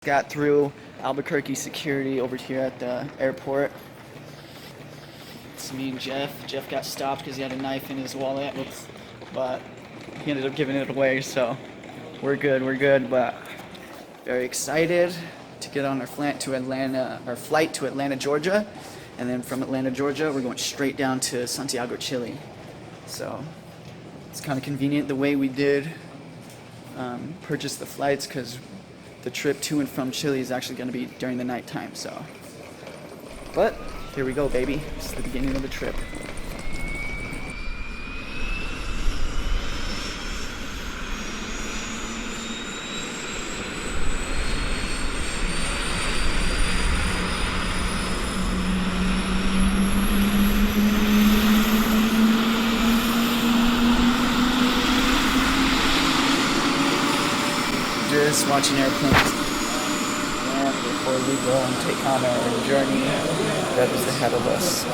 Got through Albuquerque security over here at the airport. It's me and Jeff. Jeff got stopped because he had a knife in his wallet, but he ended up giving it away, so we're good, but very excited to get on our flight to Atlanta, Georgia, and then from Atlanta, Georgia, we're going straight down to Santiago, Chile. So it's kind of convenient the way we did purchase the flights, because the trip to and from Chile is actually going to be during the nighttime, so. But here we go, baby. It's the beginning of the trip. Just watching airplanes land before we go and take on our journey that is ahead of us.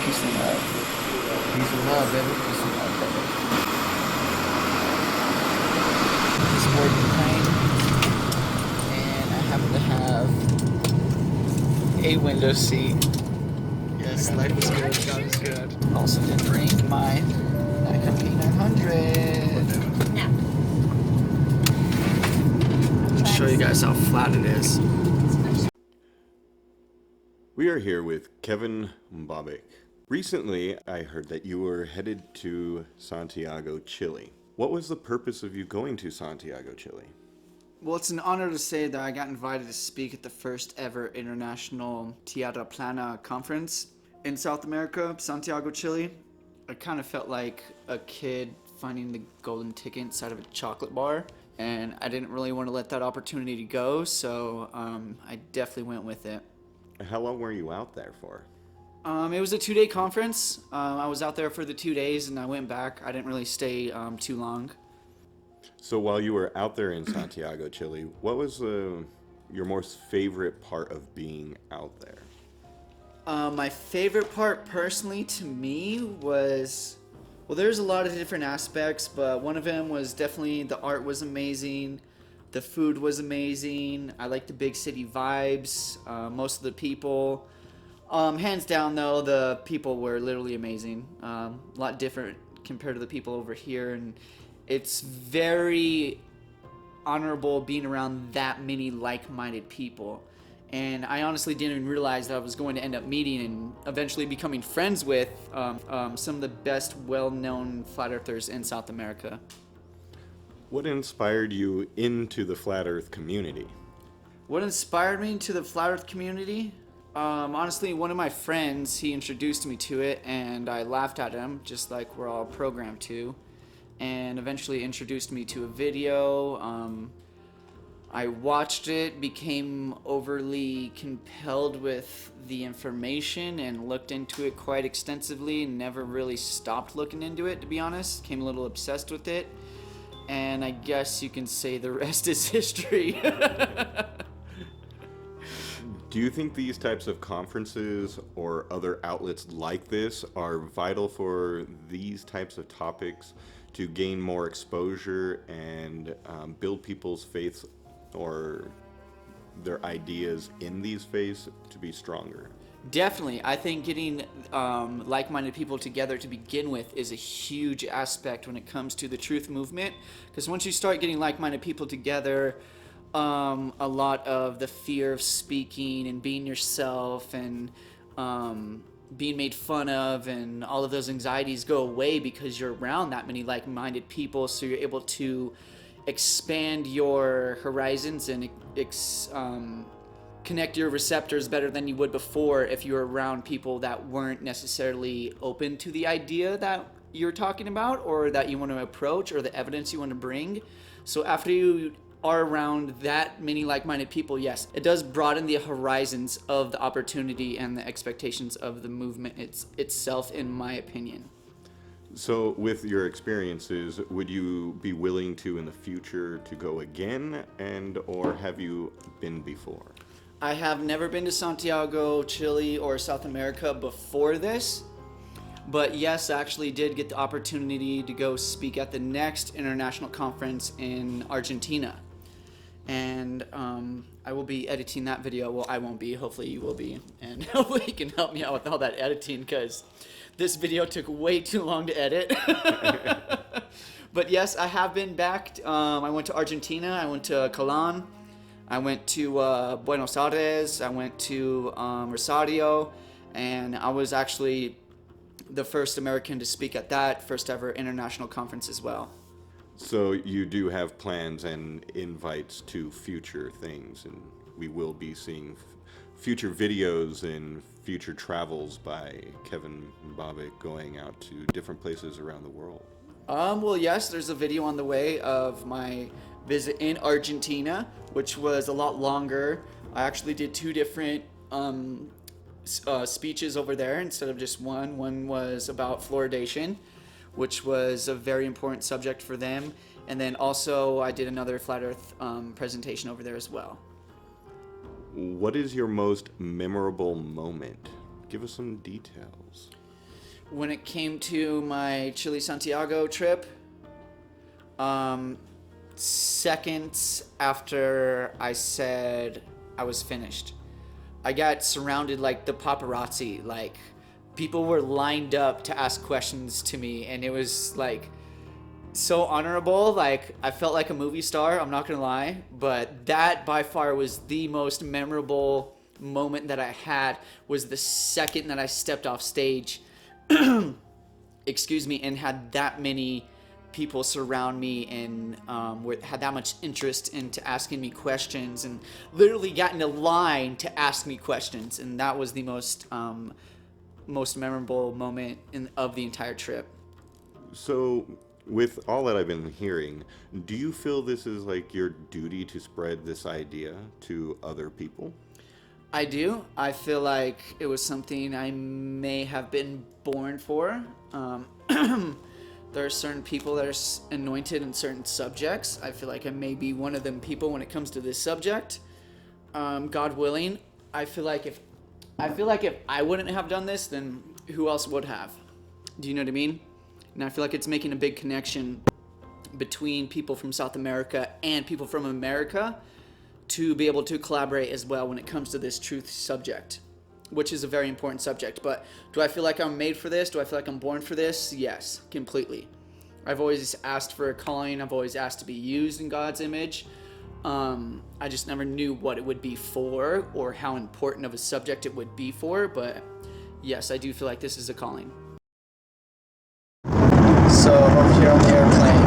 Peace and love. Peace and love, baby. Peace and love, baby. Just boarding the plane, and I happen to have a window seat. Yes, life is good. God is good. Also did bring my Nikon P900. Show you guys how flat it is. We are here with Kevin Bobick. Recently, I heard that you were headed to Santiago, Chile. What was the purpose of you going to Santiago, Chile? Well, it's an honor to say that I got invited to speak at the first ever International Tierra Plana conference in South America, Santiago, Chile. I kind of felt like a kid finding the golden ticket inside of a chocolate bar, and I didn't really want to let that opportunity go, so I definitely went with it. How long were you out there for? It was a 2-day conference. I was out there for the 2 days, and I went back. I didn't really stay too long. So while you were out there in Santiago, Chile, what was your most favorite part of being out there? My favorite part, personally, to me, was... Well, there's a lot of different aspects, but one of them was definitely the art was amazing. The food was amazing. I like the big city vibes. Most of the people... hands down, though, the people were literally amazing. A lot different compared to the people over here, and it's very honorable being around that many like-minded people. And I honestly didn't even realize that I was going to end up meeting and eventually becoming friends with some of the best well-known flat earthers in South America. What inspired you into the Flat Earth community? What inspired me to the flat earth community? Honestly, one of my friends, he introduced me to it, and I laughed at him, just like we're all programmed to, and eventually introduced me to a video. I watched it, became overly compelled with the information, and looked into it quite extensively, and never really stopped looking into it, to be honest. Became a little obsessed with it, and I guess you can say the rest is history. Do you think these types of conferences or other outlets like this are vital for these types of topics to gain more exposure and build people's faith or their ideas in these faiths to be stronger? Definitely. I think getting like-minded people together to begin with is a huge aspect when it comes to the truth movement, because once you start getting like-minded people together, a lot of the fear of speaking and being yourself and being made fun of and all of those anxieties go away because you're around that many like-minded people, so you're able to expand your horizons and connect your receptors better than you would before if you were around people that weren't necessarily open to the idea that you're talking about or that you want to approach or the evidence you want to bring. So after you are around that many like-minded people, yes, it does broaden the horizons of the opportunity and the expectations of the movement itself, in my opinion. So with your experiences, would you be willing to in the future to go again, and or have you been before? I have never been to Santiago, Chile, or South America before this, but yes, I actually did get the opportunity to go speak at the next international conference in Argentina. and I will be editing that video. Well, I won't be. Hopefully you will be, and hopefully you can help me out with all that editing, because this video took way too long to edit. But yes, I have been back. I went to Argentina. I went to Colón. I went to Buenos Aires. I went to Rosario, and I was actually the first American to speak at that first ever international conference as well. So you do have plans and invites to future things, and we will be seeing future videos and future travels by Kevin and Bobick going out to different places around the world. Well, yes, there's a video on the way of my visit in Argentina, which was a lot longer. I actually did 2 different speeches over there instead of just one. One was about fluoridation, which was a very important subject for them. And then also I did another Flat Earth presentation over there as well. What is your most memorable moment? Give us some details. When it came to my Chile Santiago trip, seconds after I said I was finished, I got surrounded like the paparazzi. Like, people were lined up to ask questions to me, and it was like so honorable. Like, I felt like a movie star, I'm not gonna lie, but that by far was the most memorable moment that I had, was the second that I stepped off stage excuse me, and had that many people surround me and had that much interest into asking me questions, and literally got in a line to ask me questions, and that was the most memorable moment of the entire trip. So, with all that I've been hearing, do you feel this is like your duty to spread this idea to other people? I do. I feel like it was something I may have been born for. There are certain people that are anointed in certain subjects. I feel like I may be one of them people when it comes to this subject. God willing, I feel like if I wouldn't have done this, then who else would have? Do you know what I mean? And I feel like it's making a big connection between people from South America and people from America to be able to collaborate as well when it comes to this truth subject, which is a very important subject. But do I feel like I'm made for this? Do I feel like I'm born for this? Yes, completely. I've always asked for a calling. I've always asked to be used in God's image. I just never knew what it would be for or how important of a subject it would be for. But yes, I do feel like this is a calling. So over here on the airplane,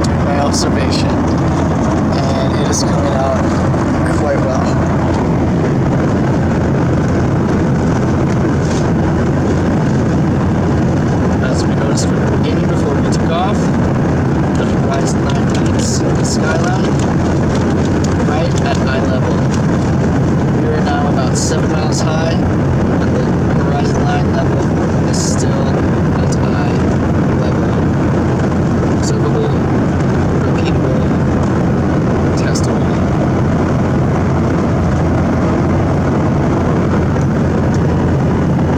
doing my observation, and it is coming out quite well. As we noticed from the beginning before we took off, the horizon line meets the skyline right at eye level. We are now about 7 miles high, and the horizon line level is still at eye level. Observable, repeatable testimony.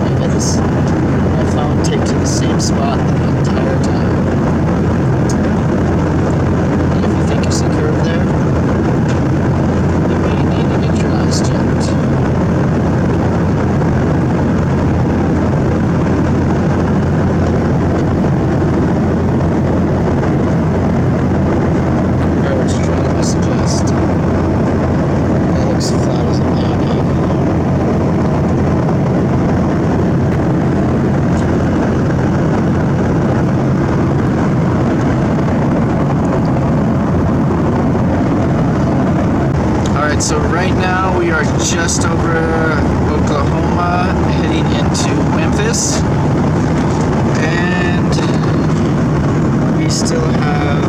And it's my phone taped to the same spot the entire time. And if you think you see curve there, you may need to get your eyes checked. So right now we are just over Oklahoma, heading into Memphis, and we still have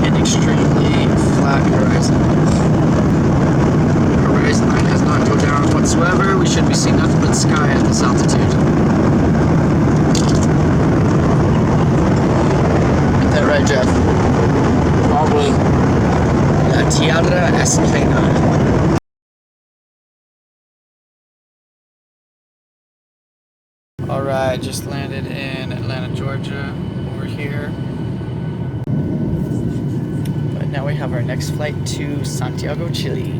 an extremely flat horizon. The horizon line has not go down whatsoever. We should be seeing nothing but sky at this altitude. Get that right, Jeff? Probably. La Tierra es plana. Alright, just landed in Atlanta, Georgia, over here. But now we might have our next flight to Santiago, Chile.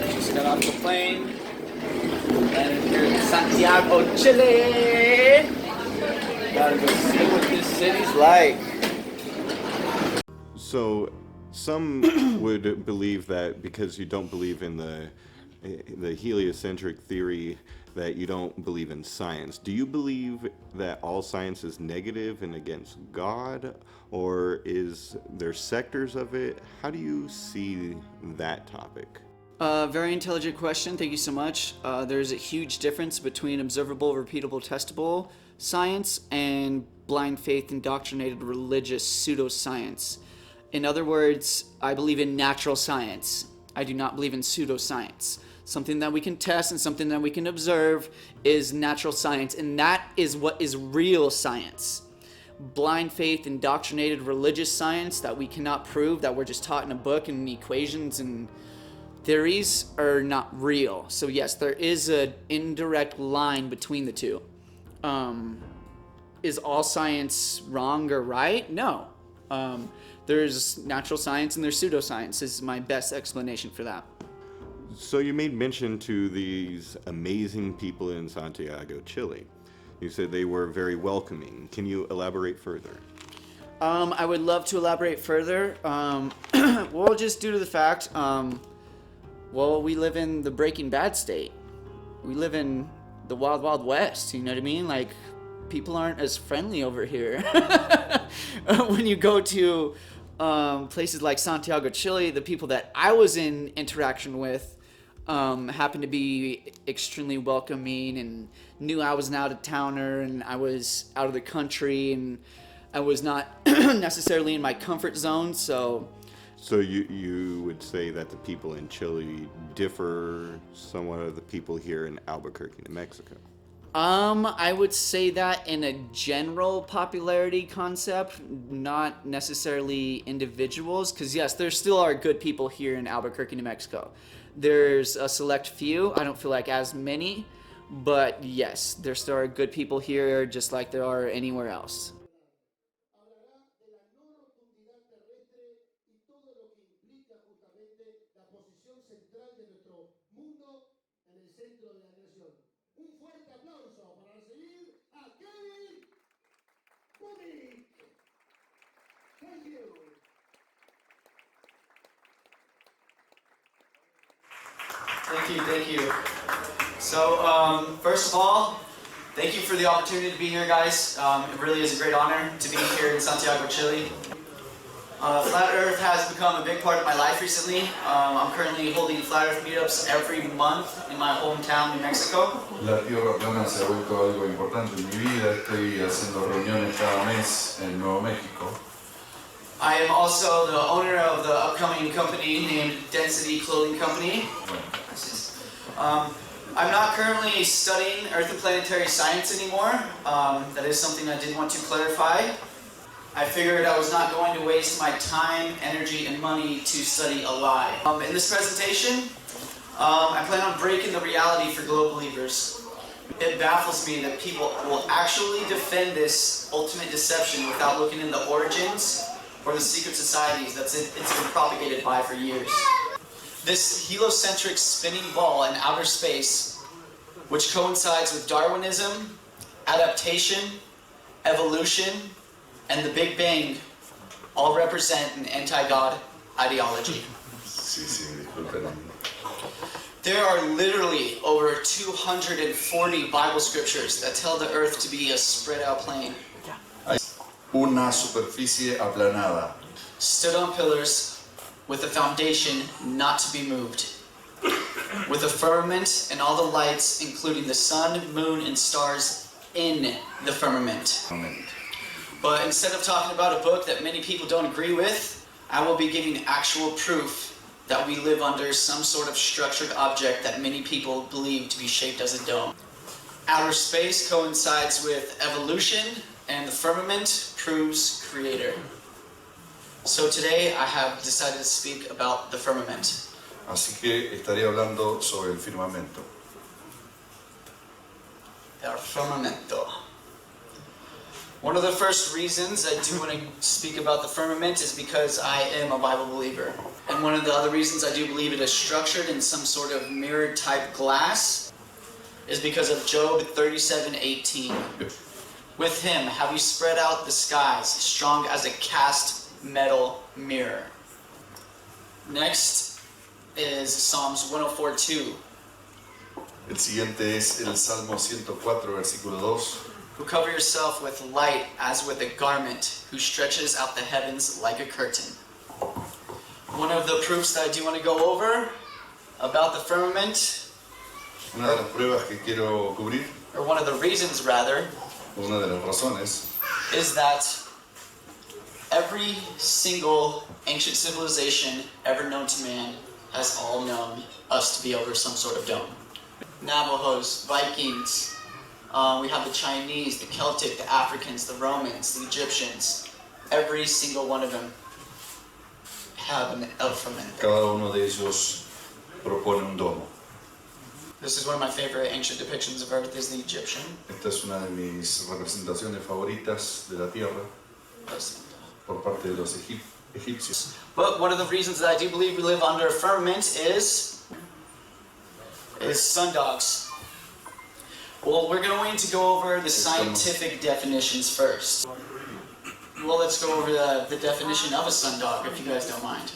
Just got off the plane. Landed here in Santiago, Chile. Gotta go see what this city's like. So, some would believe that because you don't believe in the heliocentric theory, that you don't believe in science. Do you believe that all science is negative and against God, or is there sectors of it? How do you see that topic? Very intelligent question. Thank you so much. There's a huge difference between observable, repeatable, testable science and blind faith, indoctrinated religious pseudoscience. In other words, I believe in natural science. I do not believe in pseudoscience. Something that we can test and something that we can observe is natural science, and that is what is real science. Blind faith, indoctrinated religious science that we cannot prove, that we're just taught in a book and equations and theories are not real. So yes, there is an indirect line between the two. Is all science wrong or right? No. There's natural science and there's pseudoscience is my best explanation for that. So you made mention to these amazing people in Santiago, Chile. You said they were very welcoming. Can you elaborate further? I would love to elaborate further. Well, just due to the fact, well, we live in the Breaking Bad state. We live in the Wild Wild West, you know what I mean? Like, people aren't as friendly over here. When you go to places like Santiago, Chile, the people that I was in interaction with happened to be extremely welcoming and knew I was an out-of-towner and I was out of the country and I was not necessarily in my comfort zone, so... So you would say that the people in Chile differ somewhat of the people here in Albuquerque, New Mexico? I would say that in a general popularity concept, not necessarily individuals, because yes, there still are good people here in Albuquerque, New Mexico. There's a select few, I don't feel like as many, but yes, there still are good people here just like there are anywhere else. Un fuerte aplauso para recibir a Bobick. Thank you. Thank you. So, first of all, thank you for the opportunity to be here, guys. It really is a great honor to be here in Santiago, Chile. Flat Earth has become a big part of my life recently. I'm currently holding Flat Earth meetups every month in my hometown, New Mexico. La Tierra plana se ha vuelto algo importante en mi vida. Estoy haciendo reuniones cada mes en Nuevo México. I am also the owner of the upcoming company named Density Clothing Company. I'm not currently studying Earth and planetary science anymore. That is something I did want to clarify. I figured I was not going to waste my time, energy, and money to study a lie. In this presentation, I plan on breaking the reality for global believers. It baffles me that people will actually defend this ultimate deception without looking in the origins or the secret societies that it's been propagated by for years. This heliocentric spinning ball in outer space, which coincides with Darwinism, adaptation, evolution, and the Big Bang, all represent an anti-God ideology. Sí, disculpen. There are literally over 240 Bible scriptures that tell the earth to be a spread out plain. Una superficie aplanada. Stood on pillars with a foundation not to be moved. With a firmament and all the lights, including the sun, moon, and stars in the firmament. But instead of talking about a book that many people don't agree with, I will be giving actual proof that we live under some sort of structured object that many people believe to be shaped as a dome. Outer space coincides with evolution, and the firmament proves creator. So today I have decided to speak about the firmament. Así que estaré hablando sobre el firmamento. El firmamento. One of the first reasons I do want to speak about the firmament is because I am a Bible believer. And one of the other reasons I do believe it is structured in some sort of mirrored type glass is because of Job 37:18. With him have you spread out the skies, strong as a cast metal mirror. Next is Psalms 104:2. El siguiente es el Salmo 104, versículo 2. Who cover yourself with light as with a garment, who stretches out the heavens like a curtain. One of the proofs that I do want to go over about the firmament, Una de las pruebas que quiero cubrir, or one of the reasons rather, una de las razones, is that every single ancient civilization ever known to man has all known us to be over some sort of dome. Navajos, Vikings, we have the Chinese, the Celtic, the Africans, the Romans, the Egyptians. Every single one of them have an firmament. cada uno de ellos propone un domo. This is one of my favorite ancient depictions of Earth, is the Egyptian. Esta es una de mis representaciones favoritas de la tierra por parte de los egipcios. But one of the reasons that I do believe we live under a firmament is sundogs. Well, we're going to go over the scientific definitions first. Well, let's go over the definition of a sundog, if you guys don't mind.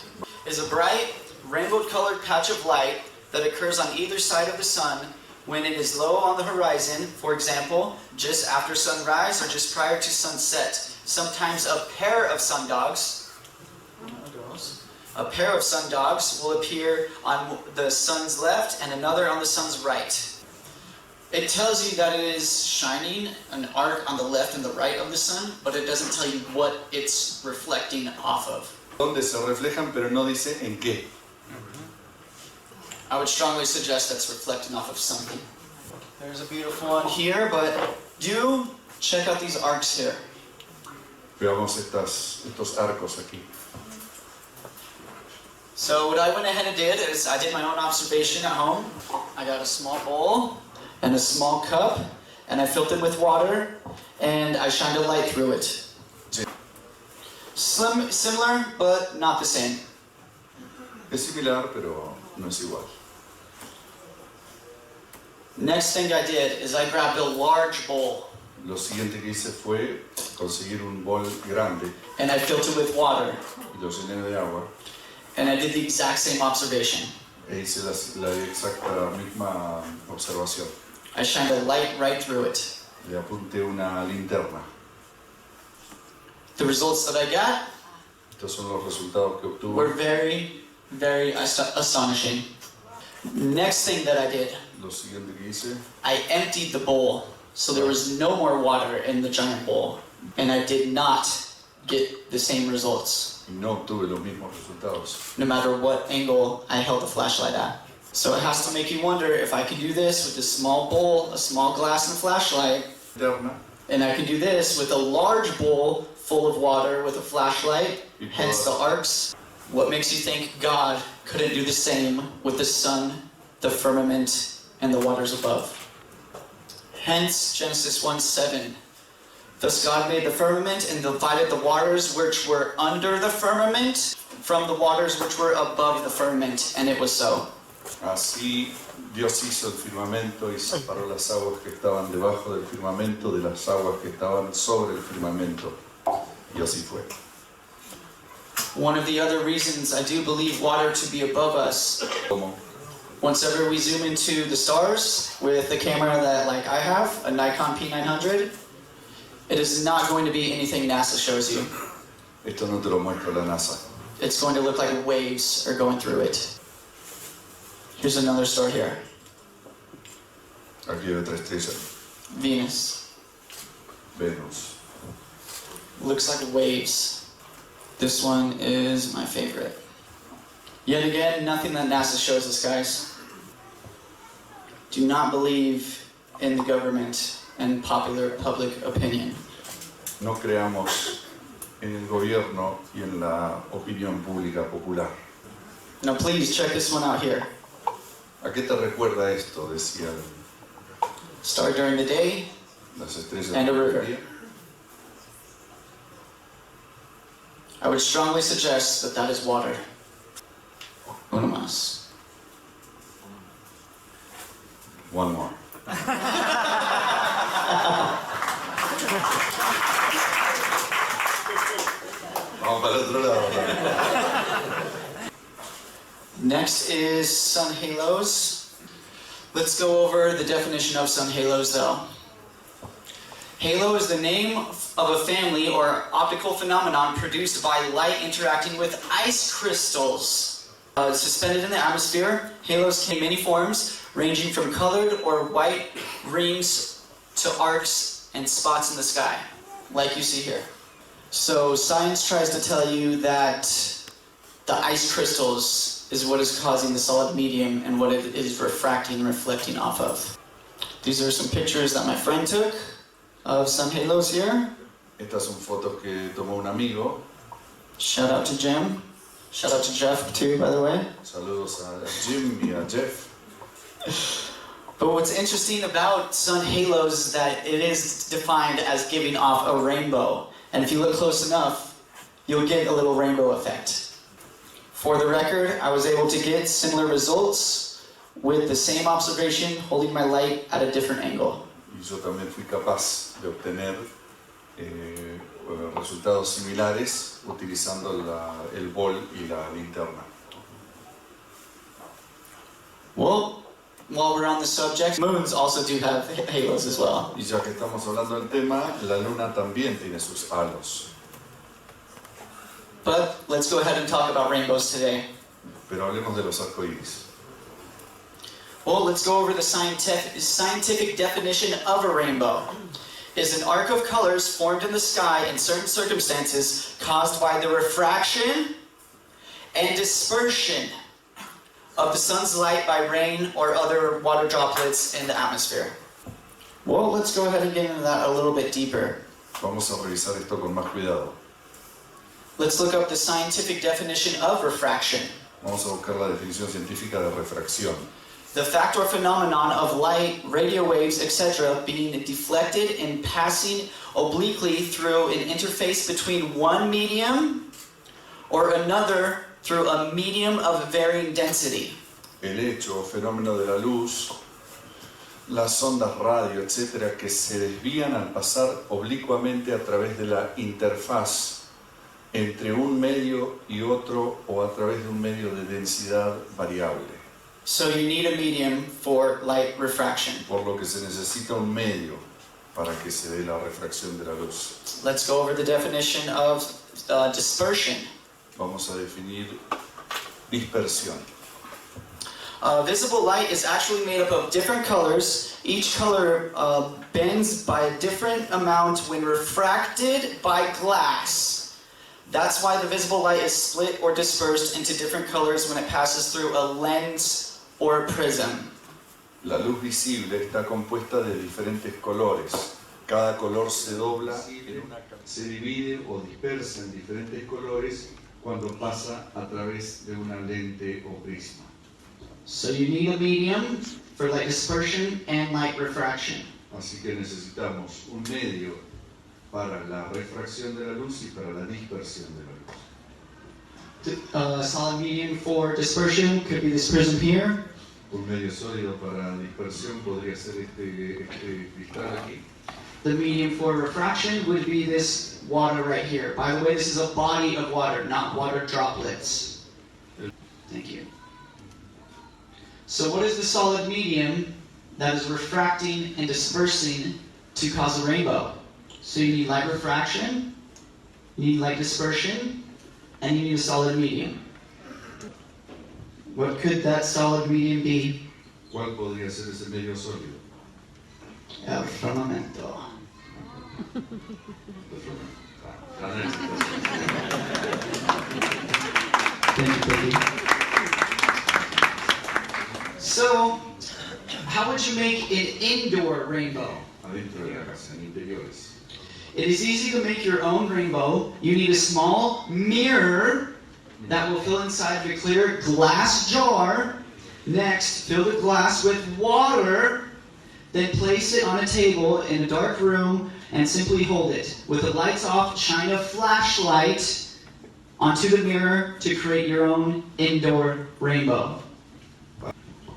Is a bright, rainbow-colored patch of light that occurs on either side of the sun when it is low on the horizon, for example, just after sunrise or just prior to sunset. Sometimes a pair of sundogs will appear on the sun's left and another on the sun's right. It tells you that it is shining an arc on the left and the right of the sun, but it doesn't tell you what it's reflecting off of. Donde se reflejan, pero no dice en qué. I would strongly suggest that's reflecting off of something. There's a beautiful one here, but do check out these arcs here. Veamos estos arcos aquí. So what I went ahead and did is I did my own observation at home. I got a small bowl and a small cup, and I filled it with water, and I shined a light through it. Similar, but not the same. Es similar, pero no es igual. Next thing I did is I grabbed a large bowl, Lo siguiente que hice fue conseguir un bol grande and I filled it with water, y lo llené de agua and I did the exact same observation. e hice la exacta misma observación. I shined a light right through it. Le apunté una linterna. The results that I got Estos son los resultados que were obtuve. very, very astonishing. Next thing that I did, Lo siguiente que hice, I emptied the bowl, so there was no more water in the giant bowl, and I did not get the same results, y no obtuve los mismos resultados. no matter what angle I held the flashlight at. So it has to make you wonder if I can do this with a small bowl, a small glass, and a flashlight, Linterna, and I can do this with a large bowl full of water with a flashlight, hence the arcs. What makes you think God couldn't do the same with the sun, the firmament, and the waters above? Hence Genesis 1:7. Thus God made the firmament and divided the waters which were under the firmament from the waters which were above the firmament, and it was so. Así Dios hizo el firmamento y separó las aguas que estaban debajo del firmamento de las aguas que estaban sobre el firmamento. Y así fue. One of the other reasons I do believe water to be above us, ¿Cómo? whenever we zoom into the stars with the camera that like I have, a Nikon P900, it is not going to be anything NASA shows you. Esto no te lo muestra la NASA. It's going to look like waves are going through it. Here's another star here, Aquí hay otra estrella, Venus. Venus. Looks like waves. This one is my favorite. Yet again, nothing that NASA shows us, guys. Do not believe in the government and popular public opinion. No creamos en el gobierno y en la opinión pública popular. Now please check this one out here. ¿A qué te recuerda esto? Decían Star during the day las estrellas And a del river. día I would strongly suggest that that is water. Uno más. One more. Vamos para el otro lado. Next is sun halos. Let's go over the definition of sun halos though. Halo is the name of a family or optical phenomenon produced by light interacting with ice crystals. Suspended in the atmosphere, halos can take many forms, ranging from colored or white rings to arcs and spots in the sky, like you see here. So science tries to tell you that the ice crystals is what is causing the solid medium and what it is refracting and reflecting off of. These are some pictures that my friend took of sun halos here. Estas son fotos que tomó un amigo. Shout out to Jim. Shout out to Jeff too, by the way. Saludos a Jim y a Jeff. But what's interesting about sun halos is that it is defined as giving off a rainbow. And if you look close enough, you'll get a little rainbow effect. For the record, I was able to get similar results with the same observation, holding my light at a different angle. Y yo también fui capaz de obtener resultados similares utilizando el bol y la linterna. Well, while we're on the subject, moons also do have halos as well. Y ya que estamos hablando del tema, la luna también tiene sus halos. But let's go ahead and talk about rainbows today. Pero hablemos de los arcoíris. Well, let's go over the scientific definition of a rainbow. Is an arc of colors formed in the sky in certain circumstances caused by the refraction and dispersion of the sun's light by rain or other water droplets in the atmosphere. Well, let's go ahead and get into that a little bit deeper. Vamos a revisar esto con más cuidado. Let's look up the scientific definition of refraction. Vamos a buscar la definición científica de refracción. The fact or phenomenon of light, radio waves, etc. being deflected and passing obliquely through an interface between one medium or another through a medium of varying density. El hecho o fenómeno de la luz, las ondas radio, etc., que se desvían al pasar oblicuamente a través de la interfaz entre un medio y otro o a través de un medio de densidad variable. So you need a medium for light refraction. Por lo que se necesita un medio para que se dé la refracción de la luz. Let's go over the definition of dispersion. Vamos a definir dispersión. Visible light is actually made up of different colors. Each color bends by a different amount when refracted by glass. That's why the visible light is split or dispersed into different colors when it passes through a lens or prism. La luz visible está compuesta de diferentes colores. Cada color se dobla, se divide o dispersa en diferentes colores cuando pasa a través de una lente o prisma. So you need a medium for light dispersion and light refraction. Así que necesitamos un medio para la refracción de la luz y para la dispersión de la luz. Solid medium for dispersion could be this prism here. Un medio sólido para dispersión podría ser este cristal aquí. The medium for refraction would be this water right here. By the way, this is a body of water, not water droplets. Thank you. So what is the solid medium that is refracting and dispersing to cause a rainbow? So you need light refraction, you need light dispersion, and you need a solid medium. What could that solid medium be? ¿Cuál podría ser ese medio sólido? El firmamento. Thank you, Bobby. So, how would you make an indoor rainbow? Adentro de la casa, en interiores. It is easy to make your own rainbow. You need a small mirror that will fill inside of a clear glass jar. Next, fill the glass with water. Then place it on a table in a dark room and simply hold it. With the lights off, shine a flashlight onto the mirror to create your own indoor rainbow.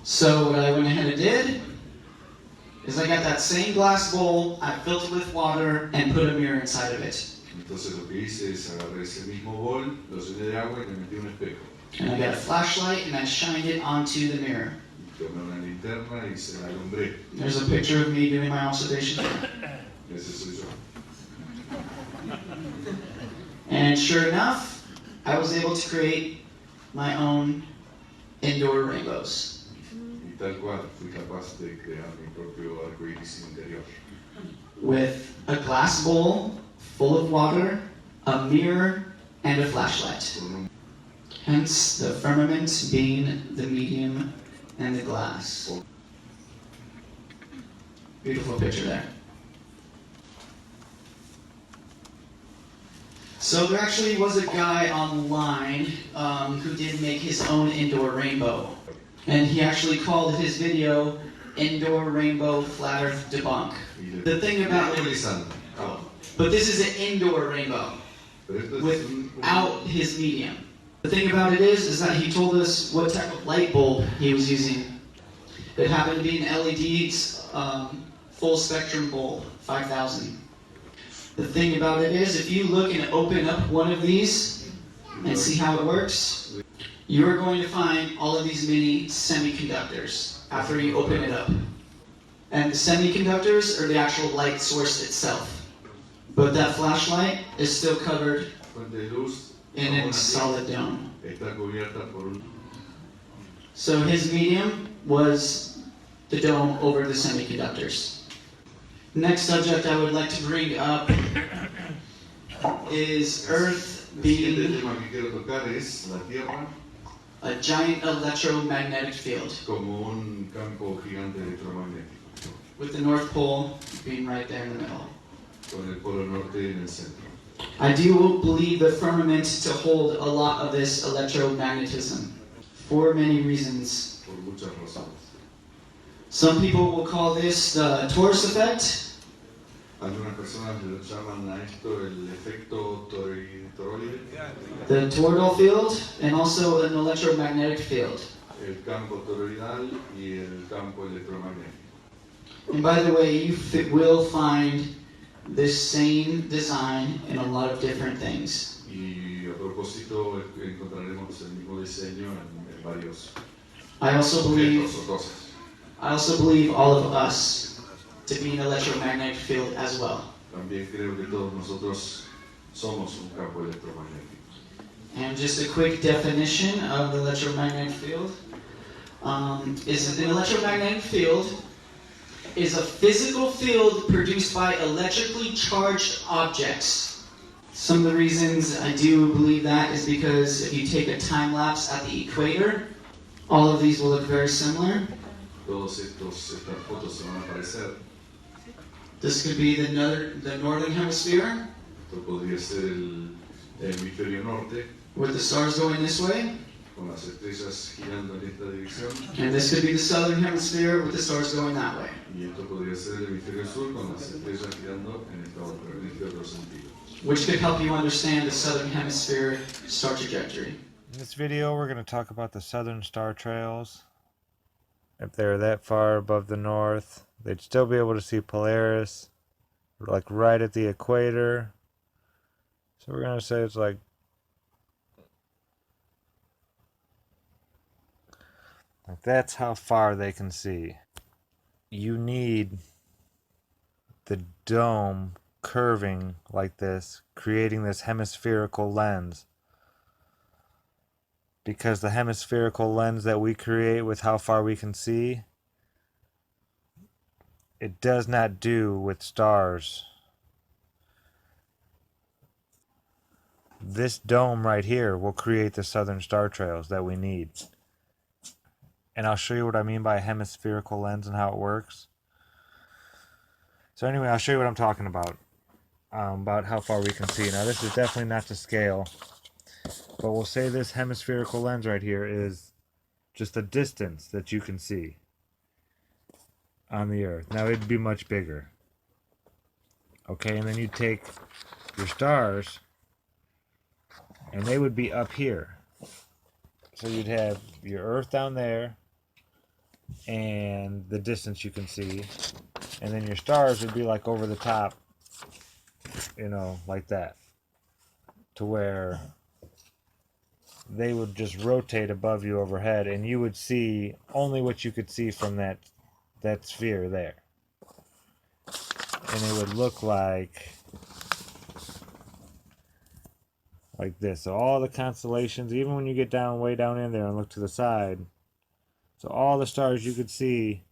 So what I went ahead and did is I got that same glass bowl, I filled it with water, and put a mirror inside of it. Entonces lo que hice es agarré ese mismo bol, lo llené de agua y le metí un espejo. And I got a flashlight and I shined it onto the mirror. Y tomé una linterna y se la alumbré. There's a picture of me doing my observation. Ese soy yo. And sure enough, I was able to create my own indoor rainbows. Y tal cual fui capaz de crear mi propio arco iris interior. With a glass bowl full of water, a mirror, and a flashlight. Hence the firmament being the medium and the glass. Beautiful picture there. So there actually was a guy online who did make his own indoor rainbow. And he actually called his video Indoor Rainbow Flat Earth Debunk. The thing about it, but this is an indoor rainbow without his medium. The thing about it is that he told us what type of light bulb he was using. It happened to be an LED full spectrum bulb, 5000. The thing about it is, if you look and open up one of these and see how it works, you're going to find all of these mini semiconductors after you open it up. And the semiconductors are the actual light source itself. But that flashlight is still covered in a solid dome. So his medium was the dome over the semiconductors. Next subject I would like to bring up is Earth being a giant electromagnetic field, with the North Pole being right there in the middle. I do believe the firmament to hold a lot of this electromagnetism for many reasons. Some people will call this the torus effect. Algunas personas le llaman a esto el efecto toroide. The toroidal field, and also an electromagnetic field. El campo toroidal y el campo electromagnético. And by the way, you will find this same design in a lot of different things. Y a propósito, encontraremos el mismo diseño en varios I also believe cosas. all of us to be an electromagnetic field as well. También creo que todos nosotros somos un campo electromagnético. And just a quick definition of the electromagnetic field is an electromagnetic field is a physical field produced by electrically charged objects. Some of the reasons I do believe that is because if you take a time lapse at the equator, all of these will look very similar. Todas estas fotos se van a aparecer. This could be the northern hemisphere, Esto podría ser el hemisferio norte, with the stars going this way. con las estrellas girando en esta dirección. And this could be the southern hemisphere, with the stars going that way. Y esto podría ser el hemisferio sur, con las estrellas girando en este otro sentido. Which could help you understand the southern hemisphere star trajectory. In this video, we're going to talk about the southern star trails. If they were that far above the north, they'd still be able to see Polaris, like right at the equator. So we're going to say it's like that's how far they can see. You need the dome curving like this, creating this hemispherical lens. Because the hemispherical lens that we create with how far we can see, it does not do with stars. This dome right here will create the southern star trails that we need. And I'll show you what I mean by a hemispherical lens and how it works. So anyway, I'll show you what I'm talking about how far we can see. Now this is definitely not to scale. But we'll say this hemispherical lens right here is just the distance that you can see on the Earth. Now it'd be much bigger. Okay, and then you take your stars and they would be up here. So you'd have your Earth down there, and the distance you can see, and then your stars would be like over the top, you know, like that, to where they would just rotate above you overhead, and you would see only what you could see from that sphere there. And it would look like this. So all the constellations, even when you get down way down in there and look to the side, so all the stars you could see,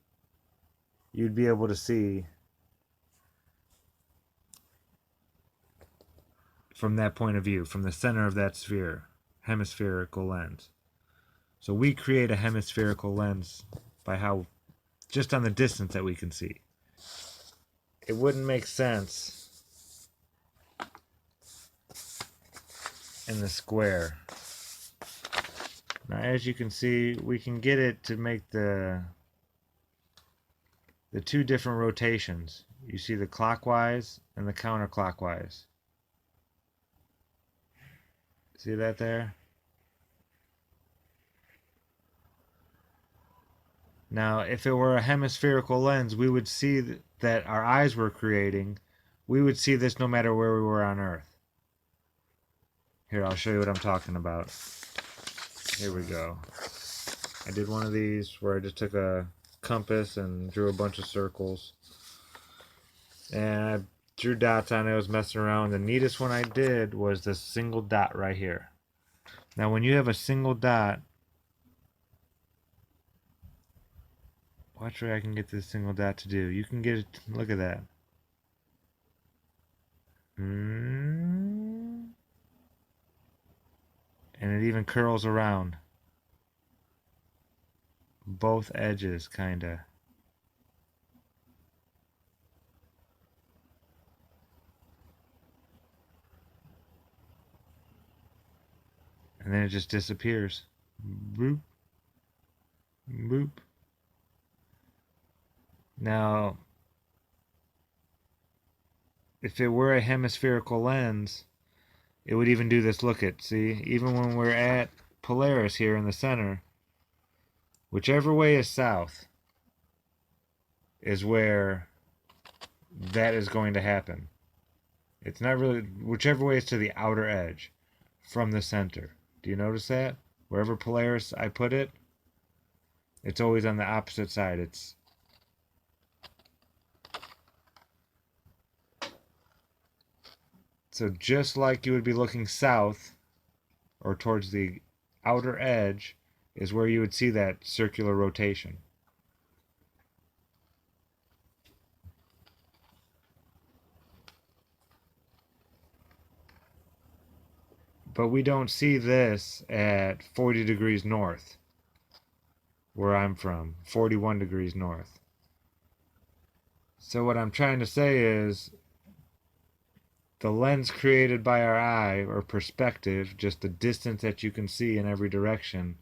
you'd be able to see from that point of view, from the center of that sphere, hemispherical lens. So we create a hemispherical lens by how, just on the distance that we can see. It wouldn't make sense in the square. Now, as you can see, we can get it to make the two different rotations. You see the clockwise and the counterclockwise. See that there? Now, if it were a hemispherical lens, we would see that our eyes were creating. We would see this no matter where we were on Earth. Here, I'll show you what I'm talking about. Here we go. I did one of these where I just took a compass and drew a bunch of circles. And I drew dots on it. I was messing around. The neatest one I did was this single dot right here. Now, when you have a single dot, watch what I can get this single dot to do. You can get it, look at that. And it even curls around both edges, kinda. And then it just disappears. Boop. Boop. Now, if it were a hemispherical lens, it would even do this. Look at, see, even when we're at Polaris here in the center, whichever way is south is where that is going to happen. It's not really, whichever way is to the outer edge from the center. Do you notice that? Wherever Polaris I put it, it's always on the opposite side. It's so just like you would be looking south or towards the outer edge is where you would see that circular rotation. But we don't see this at 40 degrees north, where I'm from, 41 degrees north. So what I'm trying to say is, the lens created by our eye, or perspective, just the distance that you can see in every direction,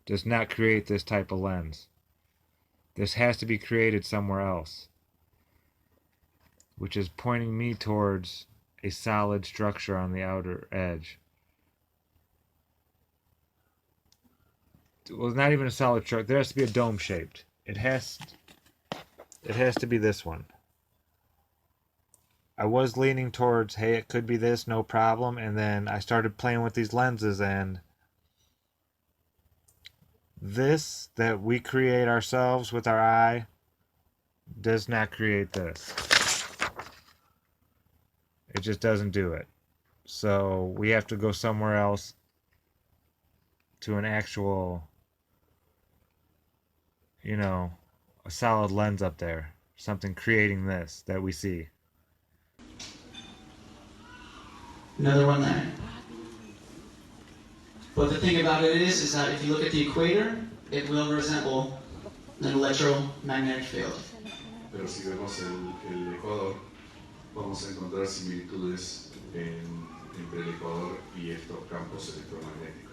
does not create this type of lens. This has to be created somewhere else, which is pointing me towards a solid structure on the outer edge. Well, not even a solid structure. There has to be a dome shaped. It has to be this one. I was leaning towards, hey, it could be this, no problem. And then I started playing with these lenses, and this that we create ourselves with our eye does not create this. It just doesn't do it. So we have to go somewhere else to an actual, you know, a solid lens up there. Something creating this that we see. Another one there. But the thing about it is that if you look at the equator, it will resemble an electromagnetic field. Pero si vemos el Ecuador, vamos a encontrar similitudes entre el Ecuador y estos campos electromagnéticos.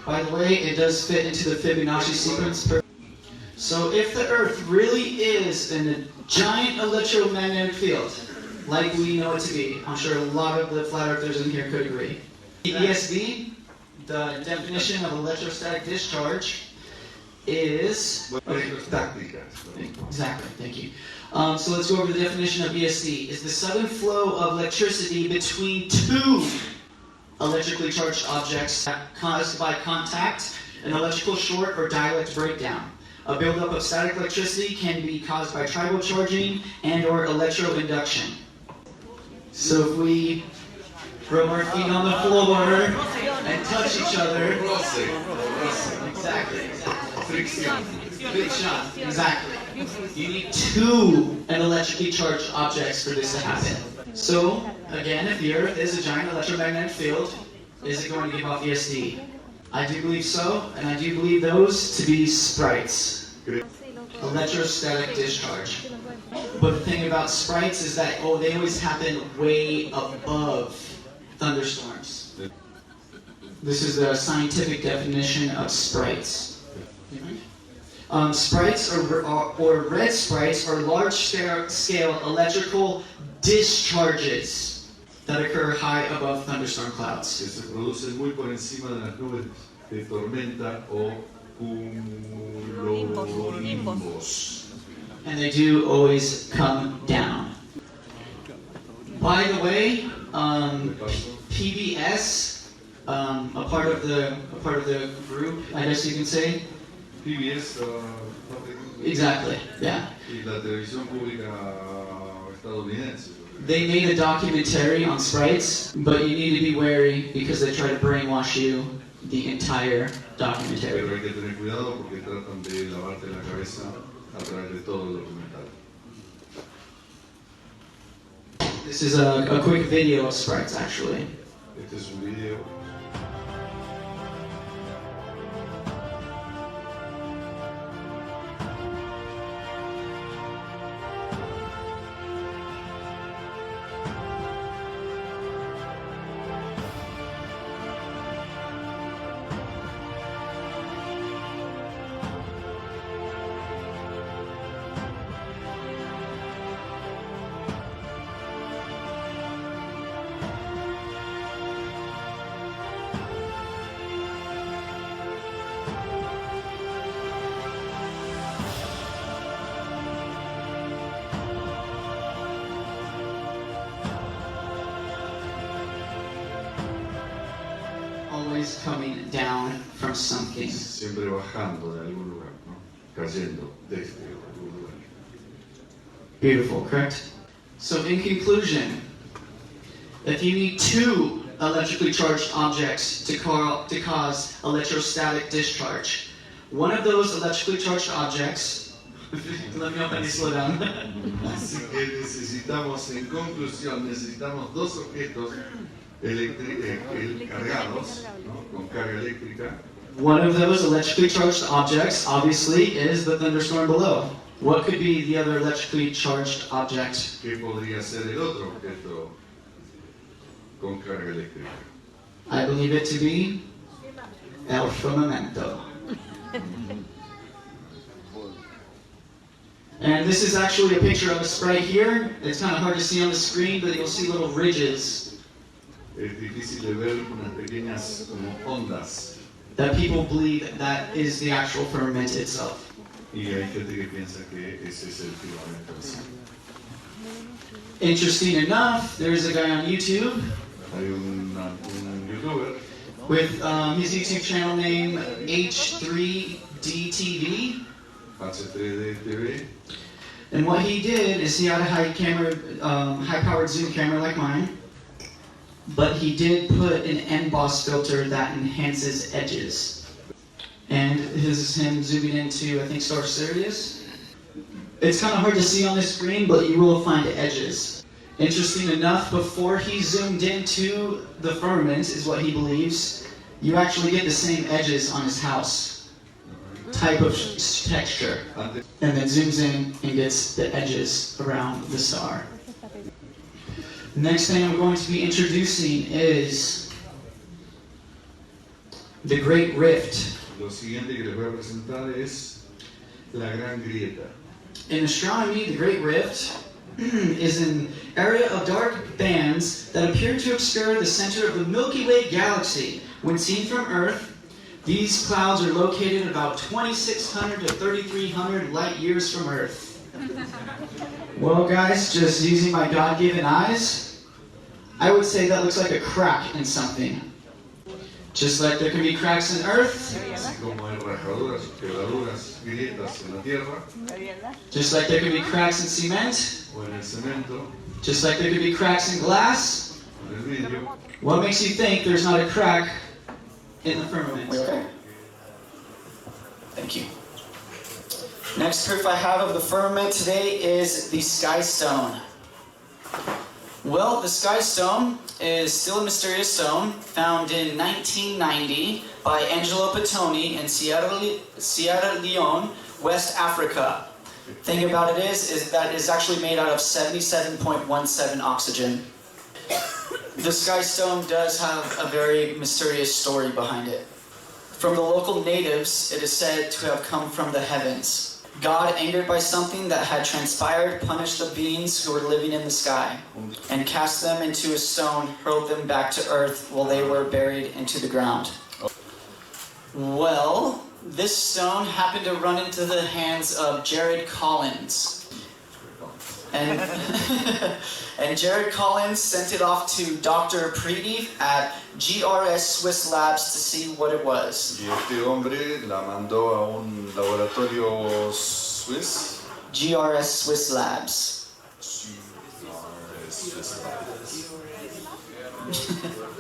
By the way, it does fit into the Fibonacci sequence. So if the Earth really is in a giant electromagnetic field, like we know it to be. I'm sure a lot of the flat earthers in here could agree. ESD, the definition of electrostatic discharge, is... Exactly, thank you. So let's go over the definition of ESD. Is the sudden flow of electricity between two electrically charged objects caused by contact, an electrical short, or dielectric breakdown. A buildup of static electricity can be caused by tribal charging and or electroinduction. So if we rub our feet on the floor and touch each other, exactly. Friction, exactly. You need two electrically charged objects for this to happen. So, again, if the Earth is a giant electromagnetic field, is it going to give off ESD? I do believe so, and I do believe those to be sprites. Electrostatic discharge. But the thing about sprites is that, they always happen way above thunderstorms. This is the scientific definition of sprites. Sprites, or red sprites, are large-scale electrical discharges that occur high above thunderstorm clouds. Que se producen muy por encima de las nubes de tormenta o cumulonimbos. And they do always come down. By the way, PBS, a part of the group, I guess you can say. PBS, Exactly, yeah. y la televisión pública estadounidense. They made a documentary on sprites, but you need to be wary because they try to brainwash you the entire documentary. Pero hay que tener cuidado porque tratan de lavarte la cabeza a través de todo el documental. This is a quick video of sprites, actually. Este es un video. Always coming down from something. Siempre bajando de algún lugar, ¿no? Cayendo desde algún lugar. Beautiful, correct? So in conclusion, if you need two electrically charged objects to cause electrostatic discharge, one of those electrically charged objects, let me know if I need to slow down. Así que necesitamos, en conclusión, necesitamos dos objetos cargados, ¿no? Con carga eléctrica. One of those electrically charged objects, obviously, is the thunderstorm below. What could be the other electrically charged object? ¿Qué podría ser el otro objeto con carga eléctrica? I believe it to be el firmamento. And this is actually a picture of a sprite here. It's kind of hard to see on the screen, but you'll see little ridges Es difícil de ver unas pequeñas como ondas. that people believe that is the actual firmament itself. Y hay gente que piensa que ese es el firmamento en sí. Interesting enough, there's a guy on YouTube Hay un youtuber with his YouTube channel name H3DTV. H3D TV. And what he did is he had a high-powered zoom camera like mine, but he did put an emboss filter that enhances edges. And this is him zooming into, I think, Star Sirius. It's kind of hard to see on this screen, but you will find edges. Interesting enough, before he zoomed into the firmament, is what he believes, you actually get the same edges on his house. Type of texture. And then zooms in and gets the edges around the star. Next thing I'm going to be introducing is the Great Rift. Lo siguiente que les voy a presentar es la gran grieta. In astronomy, the Great Rift is an area of dark bands that appear to obscure the center of the Milky Way galaxy. When seen from Earth, these clouds are located about 2,600 to 3,300 light years from Earth. Well, guys, just using my God-given eyes, I would say that looks like a crack in something. Just like there can be cracks in Earth, Así como hay rajaduras, quebraduras, grietas en la tierra just like there can be cracks in cement, o en el cemento just like there can be cracks in glass, o en el vidrio. what makes you think there's not a crack in the firmament? Okay. Thank you. Next proof I have of the firmament today is the sky stone. Well, the sky stone is still a mysterious stone found in 1990 by Angelo Pettoni in Sierra Leone, West Africa. Thing about it is that it is actually made out of 77.17 oxygen. The sky stone does have a very mysterious story behind it. From the local natives, it is said to have come from the heavens. God, angered by something that had transpired, punished the beings who were living in the sky and cast them into a stone, hurled them back to earth while they were buried into the ground. Well, this stone happened to run into the hands of Jared Collins. And, and Jared Collins sent it off to Dr. Preety at GRS Swiss Labs to see what it was. Y este hombre la mandó a un laboratorio suizo. GRS Swiss Labs.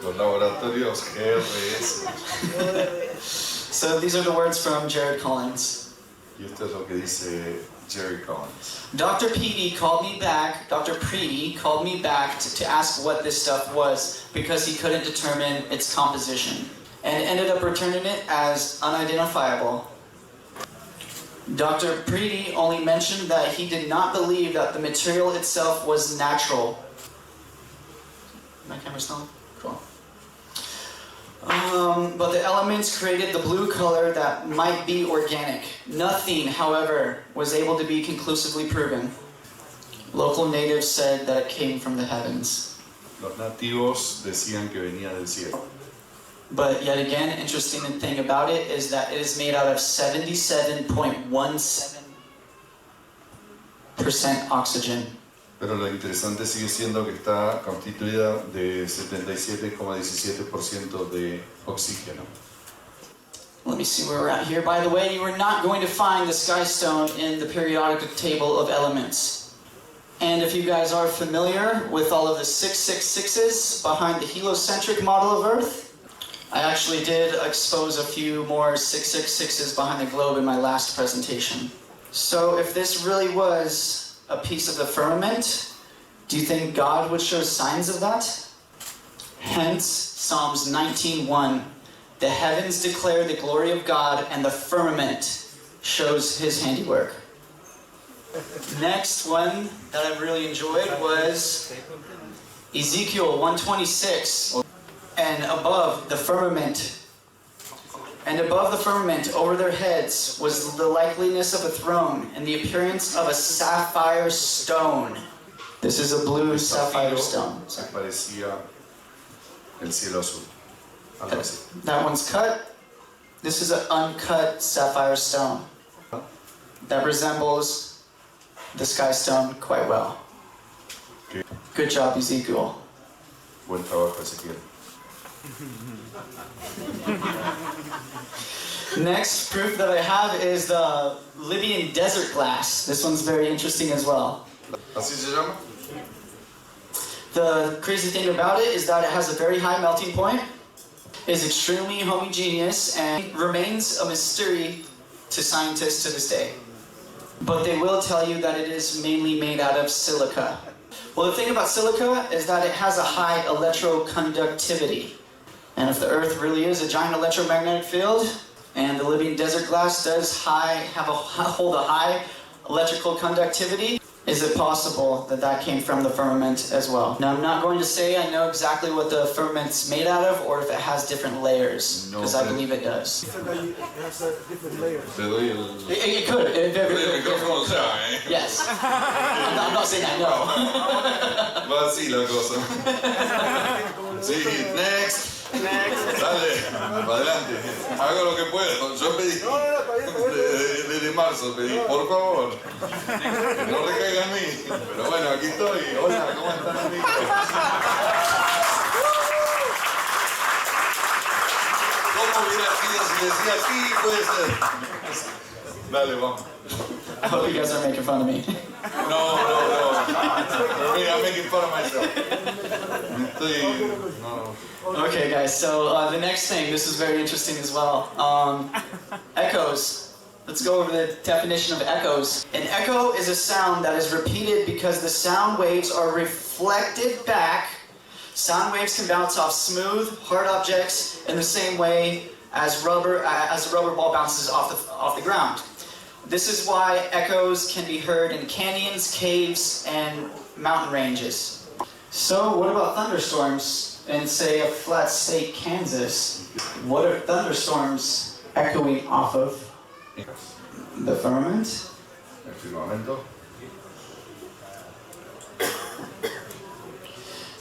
Los laboratorios GRS. So these are the words from Jared Collins. Y esto es lo que dice Jerry Collins. Dr. Preety called me back to ask what this stuff was because he couldn't determine its composition and ended up returning it as unidentifiable. Dr. Preety only mentioned that he did not believe that the material itself was natural. My camera's still on? Cool. But the elements created the blue color that might be organic. Nothing, however, was able to be conclusively proven. Local natives said that it came from the heavens. Los nativos decían que venía del cielo. But yet again, interesting thing about it is that it is made out of 77.17% oxygen. Pero lo interesante sigue siendo que está constituida de 77,17% de oxígeno. Let me see where we're at here. By the way, you are not going to find the sky stone in the periodic table of elements. And if you guys are familiar with all of the 666s behind the heliocentric model of Earth, I actually did expose a few more 666s behind the globe in my last presentation. So if this really was a piece of the firmament, do you think God would show signs of that? Hence, Psalms 19:1. The heavens declare the glory of God, and the firmament shows his handiwork. Next one that I really enjoyed was Ezekiel 1:26. And above the firmament, over their heads, was the likeliness of a throne and the appearance of a sapphire stone. This is a blue sapphire stone. Se parecía el cielo azul. Algo así. That one's cut. This is an uncut sapphire stone that resembles the sky stone quite well. Okay. Good job, Ezekiel. Buen trabajo, Ezequiel. Next proof that I have is the Libyan desert glass. This one's very interesting as well. ¿Así se llama? The crazy thing about it is that it has a very high melting point, is extremely homogeneous, and remains a mystery to scientists to this day. But they will tell you that it is mainly made out of silica. Well, the thing about silica is that it has a high electroconductivity. And if the Earth really is a giant electromagnetic field, and the Libyan desert glass does hold a high electrical conductivity, is it possible that that came from the firmament as well? Now, I'm not going to say I know exactly what the firmament's made out of or if it has different layers, because I believe it does. Te doy el... It could. el micrófono ya, ¿eh? Yes. I'm not saying I know. Va así la cosa. Sí, next. Dale, para adelante. Hago lo que puedo. Yo pedí. Desde marzo pedí, por favor. Que no recaiga en mí. Pero bueno, aquí estoy. Hola, ¿cómo están, amigos? ¿Cómo hubiera sido si decía sí, puede ser? Dale, vamos. I hope you guys are making fun of me. No. For me, I'm making fun of myself. No. Okay, guys, so the next thing, this is very interesting as well. Echoes. Let's go over the definition of echoes. An echo is a sound that is repeated because the sound waves are reflected back. Sound waves can bounce off smooth, hard objects in the same way as a rubber ball bounces off the ground. This is why echoes can be heard in canyons, caves, and mountain ranges. So what about thunderstorms in, say, a flat state Kansas? What are thunderstorms echoing off of? The firmament? El firmamento.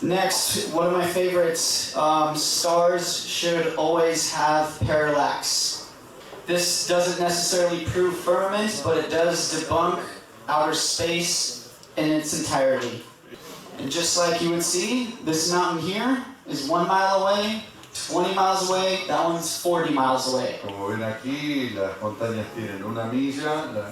Next, one of my favorites, stars should always have parallax. This doesn't necessarily prove firmament, but it does debunk outer space in its entirety. And just like you would see, this mountain here is 1 mile away, 20 miles away, that one's 40 miles away. Como ven aquí, las montañas tienen 1 milla, la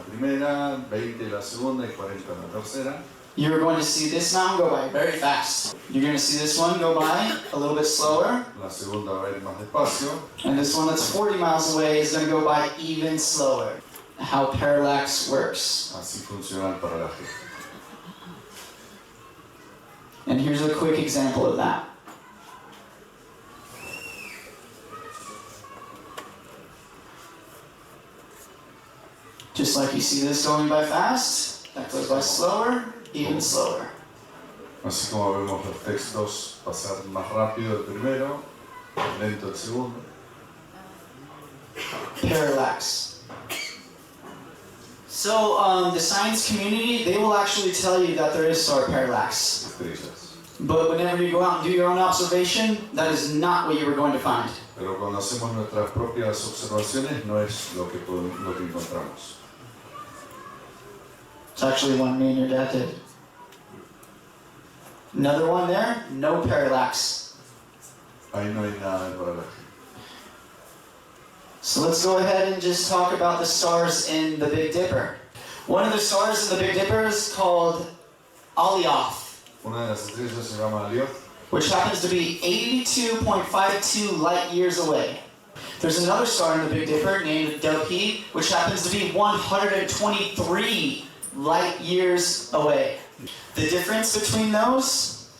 primera, 20 la segunda y 40 la tercera. You're going to see this mountain go by very fast. You're going to see this one go by a little bit slower. La segunda va a ir más despacio. And this one that's 40 miles away is going to go by even slower. How parallax works. Así funciona el paralaje. And here's a quick example of that. Just like you see this going by fast, that goes by slower, even slower. Así como vemos los textos pasar más rápido el primero, lento el segundo. Parallax. So the science community, they will actually tell you that there is star parallax. Estrellas. But whenever you go out and do your own observation, that is not what you were going to find. Pero cuando hacemos nuestras propias observaciones no es lo que encontramos. It's actually one me and your dad did. Another one there, no parallax. Ahí no hay nada de paralaje. So let's go ahead and just talk about the stars in the Big Dipper. One of the stars in the Big Dipper is called Alioth, Una de las estrellas se llama Alioth, which happens to be 82.52 light years away. There's another star in the Big Dipper named Delphi, which happens to be 123 light years away. The difference between those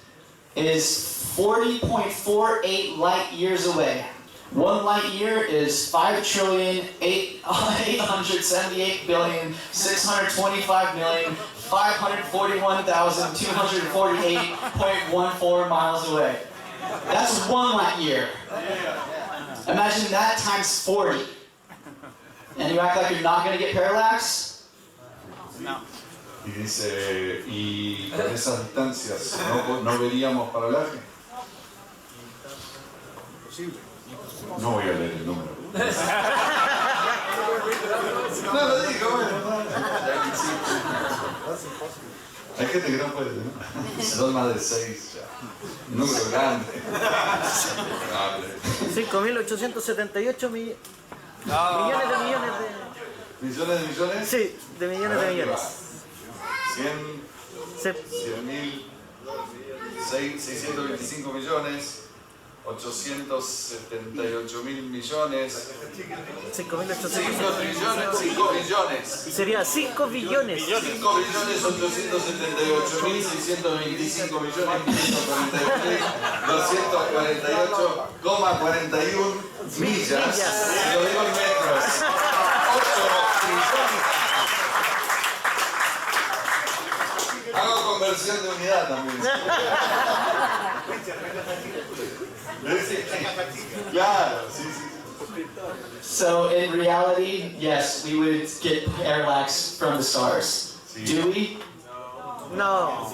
is 40.48 light years away. 1 light year is 5,878,625,541,248.14 miles away. That's 1 light year. Imagine that times 40. And you act like you're not going to get parallax? No. y dice, y con esas distancias no veríamos paralaje. No voy a leer el número. No, lo digo, bueno. Hay gente que no puede, ¿no? Son más de 6 ya. Un número grande. 5.878 millones de millones de... ¿Millones de millones? Sí, de millones de millones. 625 millones, 878.000 millones, 5.800 5 billones. Sería 5 billones. 5 billones 878.625 millones 248,41 millas. Y lo digo en metros. 8 trillones. conversión de unidad también. Claro, sí, sí. So in reality, yes, we would get parallax from the stars. Sí. Do we? No.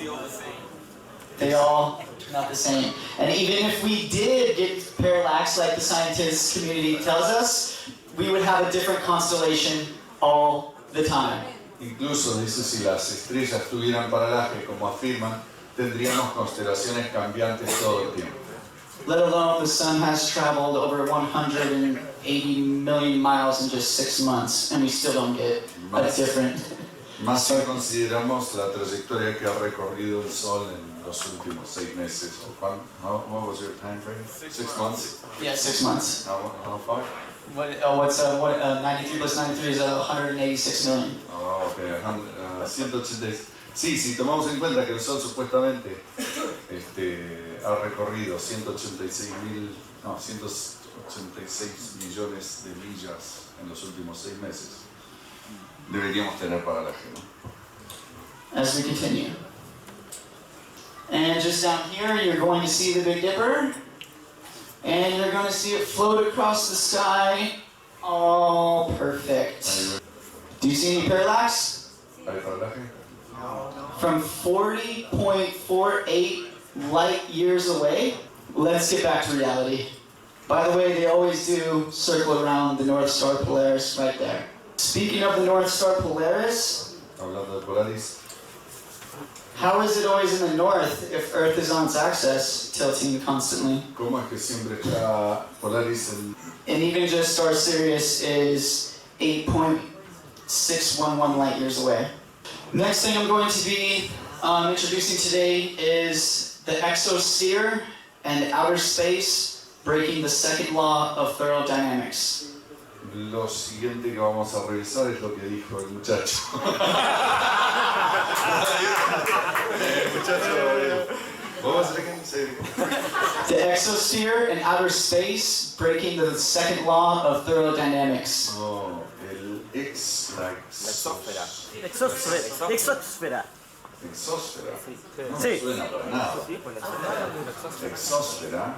They all not the same. And even if we did get parallax, like the scientist community tells us, we would have a different constellation all the time. Incluso dice si las estrellas tuvieran paralaje, como afirman, tendríamos constelaciones cambiantes todo el tiempo. Let alone the sun has traveled over 180 million miles in just 6 months, and we still don't get a different. Más si consideramos la trayectoria que ha recorrido el Sol en los últimos 6 meses. What was your time frame? 6 months? Yeah, 6 months. How far? What's 93 plus 93 is 186 million. Oh, okay. 186. Sí, si tomamos en cuenta que el Sol supuestamente ha recorrido 186 millones de millas en los últimos 6 meses, deberíamos tener paralaje, ¿no? As we continue. And just down here, you're going to see the Big Dipper. And you're going to see it float across the sky. All perfect. Do you see any parallax? ¿Hay paralaje? From 40.48 light years away. Let's get back to reality. By the way, they always do circle around the North Star Polaris right there. Speaking of the North Star Polaris, Hablando de Polaris, how is it always in the north if Earth is on its axis, tilting constantly? ¿cómo es que siempre está Polaris en... And even just Star Sirius is 8.611 light years away. Next thing I'm going to be introducing today is the exosphere and outer space, breaking the second law of thermodynamics. Lo siguiente que vamos a revisar es lo que dijo el muchacho. What was it again? Say it again. The exosphere and outer space, breaking the second law of thermodynamics. No, la exósfera. Exósfera. Exósfera. Exósfera. No Sí. me suena para nada. Exósfera.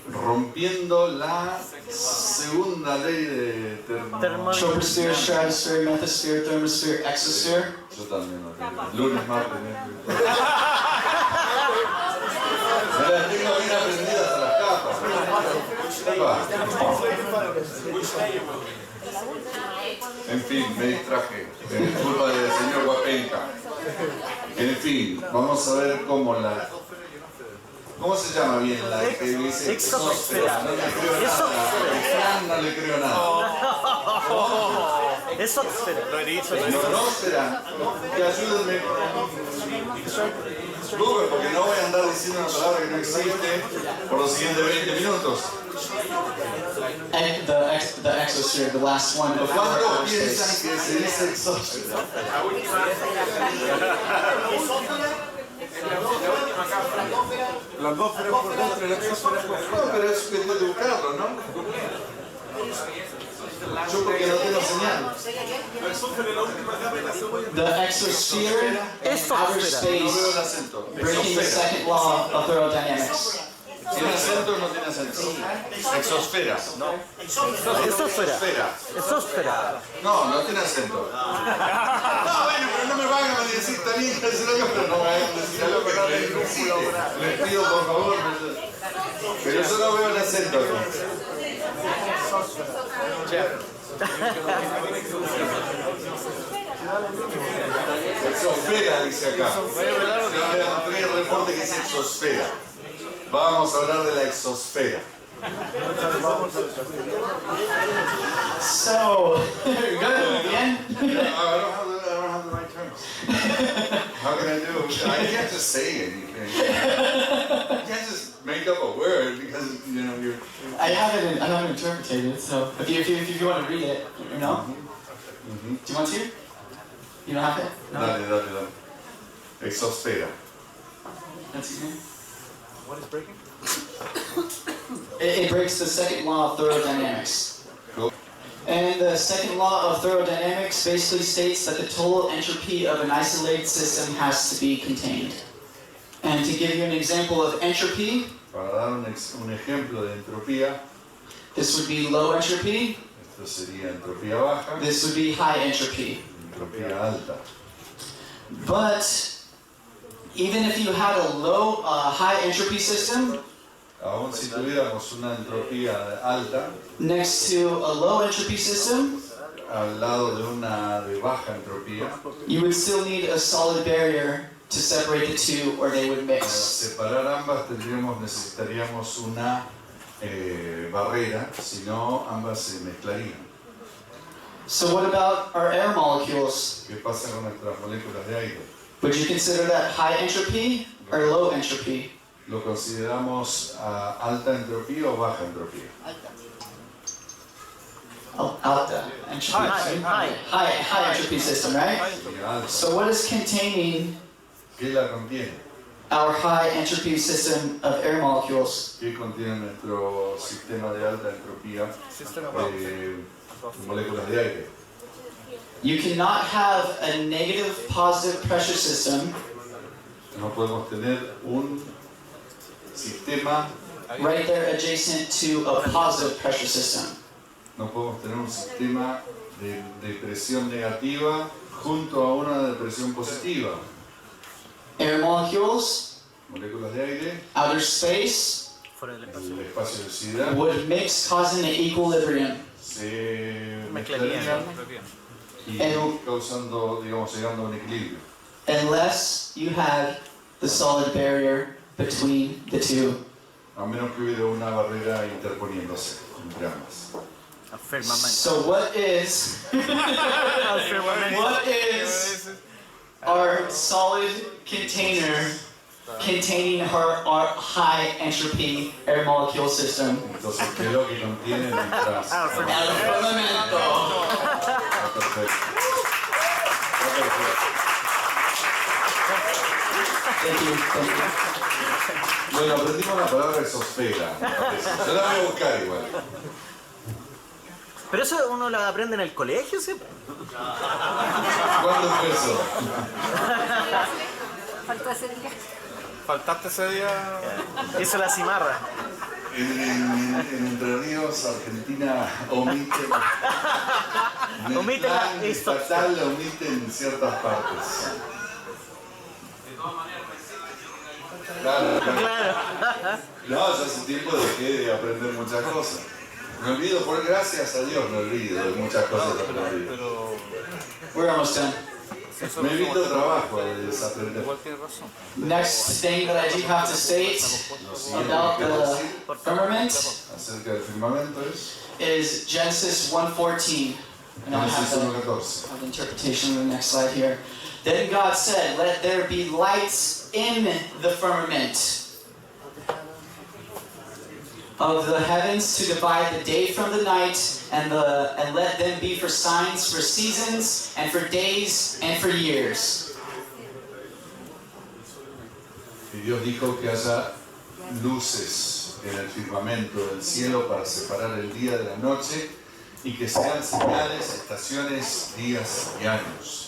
Rompiendo la segunda ley de Troposphere, stratosphere, methosphere, thermosphere, exosphere. Yo también lo tengo. Lunes, martes, miércoles. Me las tengo bien aprendidas a las capas. En fin, me distraje. Culpa del señor Guapenca. En fin, vamos a ver cómo la... ¿Cómo se llama bien la que dice exósfera? No le creo nada. No le creo nada. Exósfera. Ionosfera. Que ayúdenme. Google, porque no voy a andar diciendo una palabra que no existe por los siguientes 20 minutos. And the exosphere, the last one before ¿Cuántos outer piensan space. que se dice exósfera? La atmósfera por dentro y la exósfera por No, fuera. pero es cuestión de buscarlo, ¿no? Yo porque no tengo señal. La exósfera es la última capa de la cebolla. The exosphere and outer Exosphere. No veo el space, acento. breaking the Exósfera. second law of thermodynamics. ¿Tiene acento o no tiene acento? Exosfera. No. Exósfera. Exósfera. No, no tiene acento. No, bueno, pero no me van a decir también que es algo, pero no me van a decir algo que no existe. Les pido por favor. Pero yo no veo el acento aquí. Exosfera dice acá. Trae el reporte que dice exosfera. Vamos a hablar de la exosfera. So, good, bien. I don't have the right terms. How can I do it? I can't just say anything. You can't just make up a word because you're. I haven't interpreted it, so if you want to read it, you know. Do you want to? You don't have it? No. Dale. Exosfera. That's his name. What is breaking? It breaks the second law of thermodynamics. Cool. And the second law of thermodynamics basically states that the total entropy of an isolated system has to be contained. And to give you an example of entropy, para dar un ejemplo de entropía, this would be low entropy, esto sería entropía baja, this would be high entropy. entropía alta. But even if you had a high entropy system Aún si tuviéramos una entropía alta, next to a low entropy system, al lado de una de baja entropía, you would still need a solid barrier to separate the two, or they would para mix. separar ambas necesitaríamos una barrera, si no ambas se mezclarían. So what about our air molecules? ¿Qué pasa con nuestras moléculas de aire? Would you consider that high entropy or low entropy? ¿Lo consideramos alta entropía o baja entropía? Alta entropy. High entropy system, right? Sería alta. So what is containing ¿Qué la contiene? our high entropy system of air molecules? ¿Qué contiene nuestro sistema de alta entropía moléculas de aire? You cannot have a negative positive pressure system No podemos tener un sistema, right there adjacent to a positive pressure system. no podemos tener un sistema de presión negativa junto a una de presión positiva. Air molecules, Moléculas de aire, outer space, el espacio de sideral, would mix causing an equilibrium. se mezclarían y causando, digamos, llegando a un equilibrio. Unless you had the solid barrier between the two. A menos que hubiera una barrera interponiéndose entre ambas. Firmamento. So what is our solid container containing our high entropy air molecule system? Entonces, ¿qué es lo que contiene nuestras? El firmamento. Perfecto. Thank you. Bueno, aprendimos la palabra exosfera. Me parece. Yo la voy a buscar igual. Pero eso uno lo aprende en el colegio, ¿sí? ¿Cuándo fue eso? Faltaste ese día. Hizo la cimarra. En Entre Ríos, Argentina, omiten. Omiten la plan estatal la omiten ciertas partes. Claro, claro. Claro. No, yo hace tiempo dejé de aprender muchas cosas. Me olvido, por gracias a Dios me olvido de muchas cosas que aprendí. We're almost done. Me evito trabajo de desaprender. Igual tienes razón. Next thing that I do have to state Lo siguiente about que quiero the decir firmament acerca del firmamento is Genesis 1:14. And I Génesis have 1:14. the interpretation on the next slide here. Then God said, "Let there be lights in the firmament of the heavens to divide the day from the night, and let them be for signs, for seasons, and for days, and for years." Y Dios dijo que haya luces en el firmamento del cielo para separar el día de la noche y que sean señales, estaciones, días y años.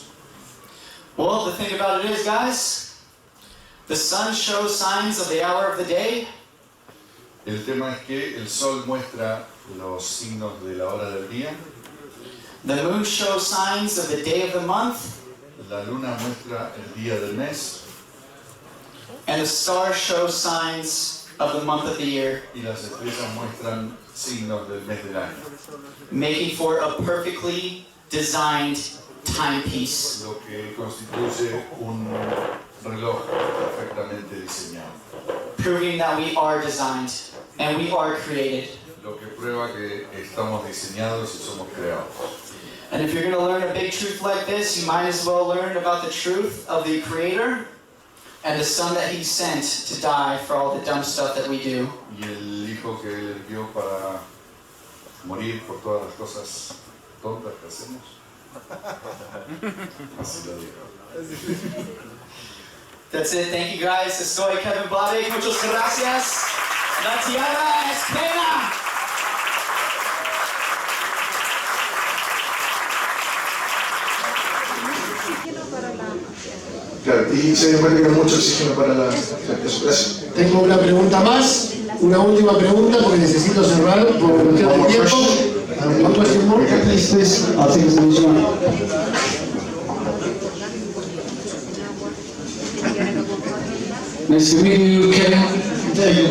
Well, the thing about it is, guys, the sun shows signs of the hour of the day, El tema es que el sol muestra los signos de la hora del día, the moon shows signs of the day of the month, la luna muestra el día del mes and the stars show signs of the month of the year, y las estrellas muestran signos del mes del año, making for a perfectly designed timepiece. lo que constituye un reloj perfectamente diseñado, Proving that we are designed and we are created. lo que prueba que estamos diseñados y somos creados. And if you're going to learn a big truth like this, you might as well learn about the truth of the Creator and the Son that He sent to die for all the dumb stuff that we do. Y el hijo que él envió para morir por todas las cosas tontas que hacemos. Así lo digo. That's it. Thank you guys. Estoy Kevin Bobick. Muchas gracias. La tierra es plena. Claro, y se dio cuenta que era mucho oxígeno para eso. Gracias. Tengo una pregunta más, una última pregunta porque necesito cerrar por cuestión de tiempo. One question more, please, please. I'll take this one. Nice to meet you, Kevin.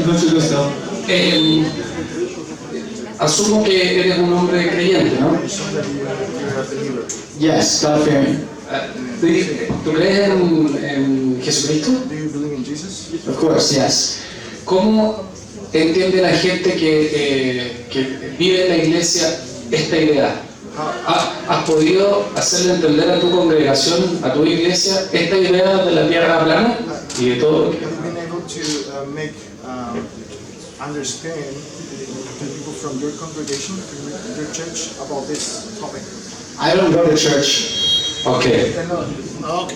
Mucho gusto. Asumo que eres un hombre creyente, ¿no? Yes, God-fearing. ¿Tú crees en Jesucristo? Do you believe in Jesus? Of course, yes. ¿Cómo entiende la gente que vive en la iglesia esta idea? ¿Has podido hacerle entender a tu congregación, a tu iglesia, esta idea de la tierra plana y de todo lo que... Have you been able to make understand to people from your congregation, from your church, about this topic? I don't go to church. Okay. No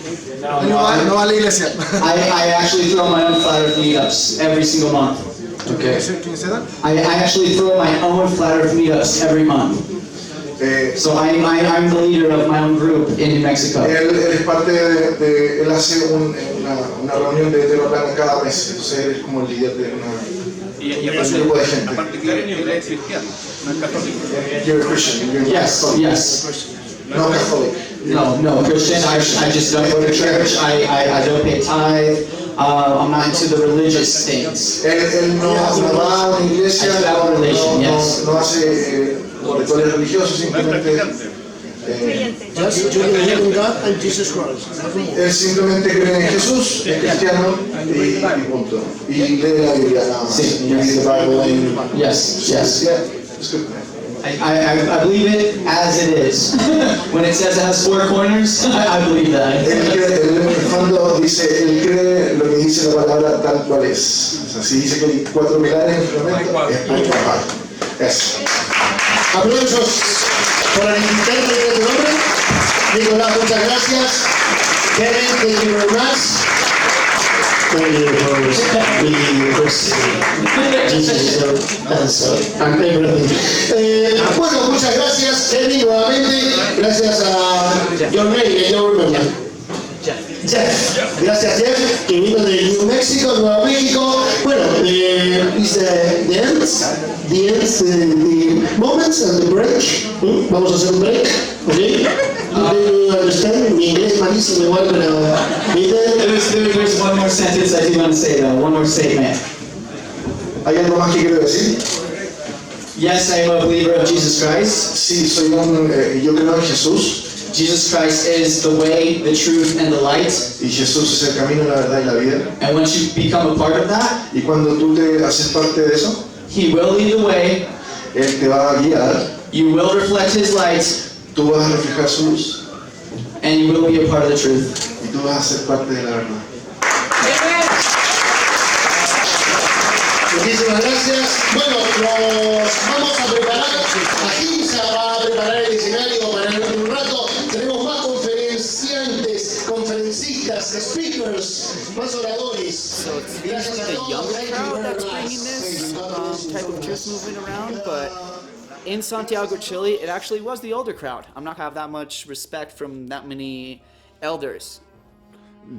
va a la iglesia. I actually throw my own flat earth meetups every single month. Okay. Can you say that? I actually throw my own flat earth meetups every month. So I'm the leader of my own group in New Mexico. Él es parte él hace una reunión de Tierra Plana cada mes, entonces él es como el líder de un grupo de gente. You're a Christian. Yes, yes. No Catholic. No, Christian. I just don't go to church. I don't pay tithe. I'm not into the religious things. Él no va a una iglesia, no hace rituales religiosos, simplemente Just you believe in God and Jesus Christ. él simplemente cree en Jesús, es cristiano y punto. Y lee la Biblia nada más. Sí, Y read the Bible and Yes, yes. yeah, it's good. I believe it as it is. When it says it has four corners, I believe that. Él en el fondo dice, él cree lo que dice la palabra tal cual es. O sea, si dice que hay 4 pilares en el Firmamento, hay 4. Eso. Aplausos por el intérprete de tu nombre. Nicolás, muchas gracias. Kevin, thank you very much. Bueno, muchas gracias, Kevin, nuevamente. Gracias a John Ray, que no remember. Jeff. Gracias, Jeff, que vino de New Mexico, Nueva México. Bueno, is the ends, the moments and the break. Vamos a hacer un break, ¿ok? Do you understand? Mi inglés es malísimo igual, pero... There's one more sentence I do want to say though, one more statement. ¿Hay algo más que quiero decir? Yes, I am a believer of Jesus Christ. Sí, yo creo en Jesús. Jesus Christ is the way, the truth, and the light. Y Jesús es el camino, la verdad y la vida. And once you become a part of that, Y cuando tú te haces parte de eso, He will lead the way. Él te va a guiar, You will reflect His light, tú vas a reflejar su luz and you will be a part of the truth. y tú vas a ser parte de la verdad. Muchísimas gracias. Bueno, nos vamos a preparar. Aquí se va a preparar el escenario para en un rato. Tenemos más conferencistas, speakers, más oradores. So it's usually the younger crowd that's bringing this type of truth movement around, but in Santiago, Chile, it actually was the older crowd. I'm not gonna have that much respect from that many elders.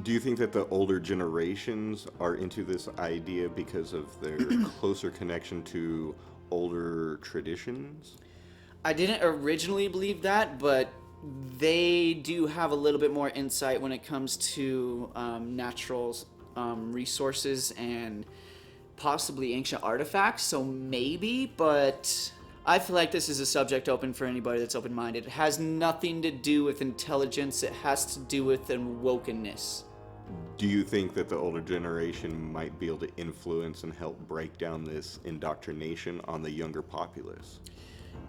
Do you think that the older generations are into this idea because of their closer connection to older traditions? I didn't originally believe that, but they do have a little bit more insight when it comes to natural resources and possibly ancient artifacts, so maybe, but I feel like this is a subject open for anybody that's open-minded. It has nothing to do with intelligence, it has to do with awokenness. Do you think that the older generation might be able to influence and help break down this indoctrination on the younger populace?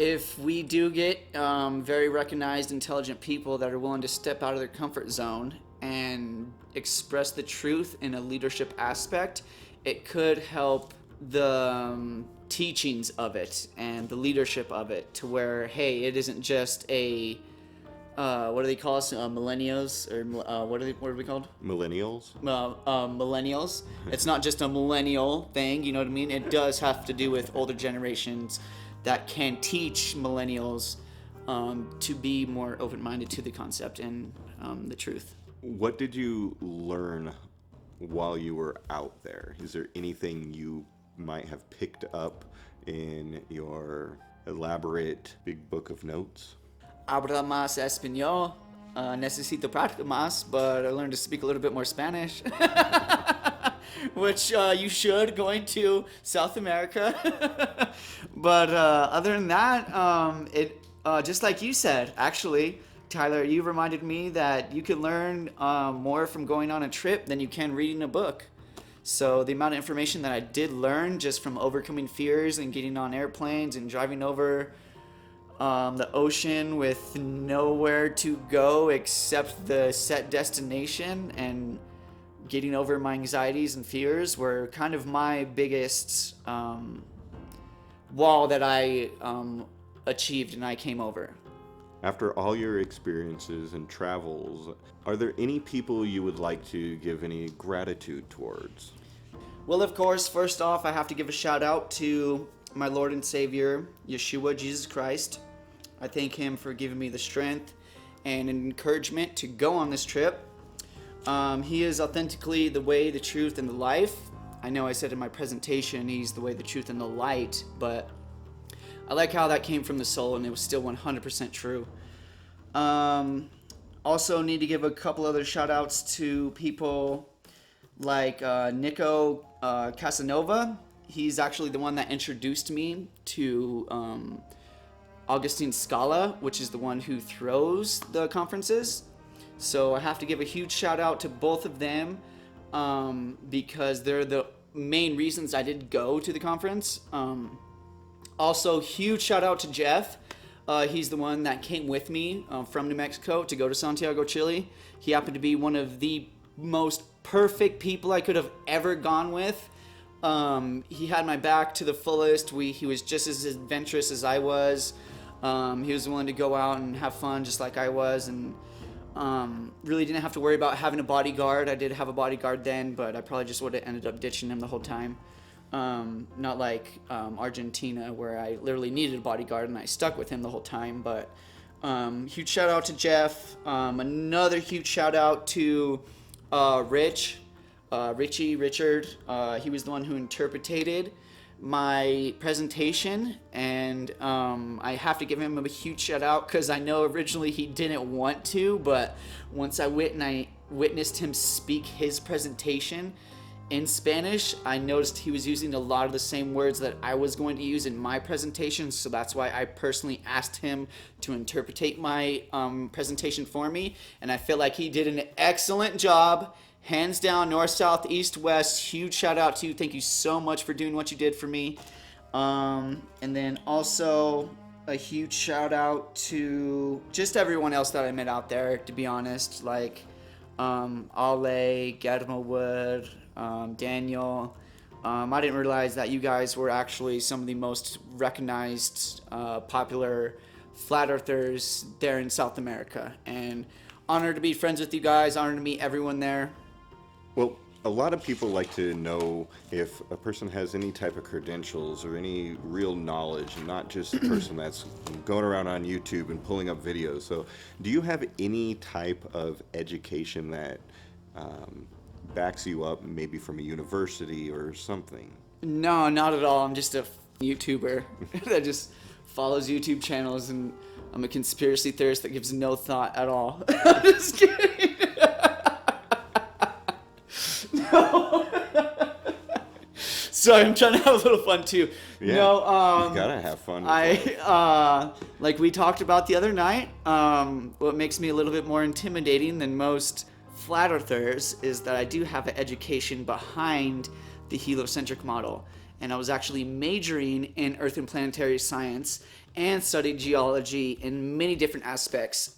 If we do get very recognized, intelligent people that are willing to step out of their comfort zone and express the truth in a leadership aspect, it could help the teachings of it and the leadership of it to where, hey, it isn't just a what do they call us? Millennials, or what are we called? Millennials? Millennials. It's not just a millennial thing, you know what I mean? It does have to do with older generations that can teach millennials to be more open-minded to the concept and the truth. What did you learn while you were out there? Is there anything you might have picked up in your elaborate big book of notes? Habla más español. Necesito practicar más, but I learned to speak a little bit more Spanish. Which you should, going to South America. But other than that, it just like you said, actually, Tyler, you reminded me that you can learn more from going on a trip than you can reading a book. So the amount of information that I did learn just from overcoming fears and getting on airplanes and driving over the ocean with nowhere to go except the set destination and getting over my anxieties and fears were kind of my biggest wall that I achieved and I came over. After all your experiences and travels, are there any people you would like to give any gratitude towards? Well, of course, first off, I have to give a shout out to my Lord and Savior, Yeshua, Jesus Christ. I thank him for giving me the strength and encouragement to go on this trip. He is authentically the way, the truth, and the life. I know I said in my presentation he's the way, the truth, and the light, but I like how that came from the soul and it was still 100% true. Also need to give a couple other shout outs to people like Nico Casanova. He's actually the one that introduced me to Augustine Scala, which is the one who throws the conferences. So I have to give a huge shout out to both of them because they're the main reasons I did go to the conference. Also, huge shout out to Jeff. He's the one that came with me from New Mexico to go to Santiago, Chile. He happened to be one of the most perfect people I could have ever gone with. He had my back to the fullest. He was just as adventurous as I was. He was willing to go out and have fun just like I was, and really didn't have to worry about having a bodyguard. I did have a bodyguard then, but I probably just would have ended up ditching him the whole time. Not like Argentina, where I literally needed a bodyguard and I stuck with him the whole time. But huge shout out to Jeff. Another huge shout out to Richard. He was the one who interpreted my presentation, and I have to give him a huge shout out because I know originally he didn't want to, but once I witnessed him speak his presentation in Spanish, I noticed he was using a lot of the same words that I was going to use in my presentation, so that's why I personally asked him to interpret my presentation for me, and I feel like he did an excellent job. Hands down, north, south, east, west. Huge shout out to you. Thank you so much for doing what you did for me. And then also a huge shout out to just everyone else that I met out there, to be honest. Like Ale, Guillermo Wood, Daniel. I didn't realize that you guys were actually some of the most recognized, popular flat earthers there in South America. And honored to be friends with you guys. Honored to meet everyone there. Well, a lot of people like to know if a person has any type of credentials or any real knowledge, and not just a person that's going around on YouTube and pulling up videos. So do you have any type of education that backs you up, maybe from a university or something? No, not at all. I'm just a YouTuber that just follows YouTube channels, and I'm a conspiracy theorist that gives no thought at all. I'm just kidding. No. Sorry, I'm trying to have a little fun too. Yeah, no, you gotta have fun. Like we talked about the other night, what makes me a little bit more intimidating than most flat earthers is that I do have an education behind the heliocentric model. And I was actually majoring in earth and planetary science and studied geology in many different aspects.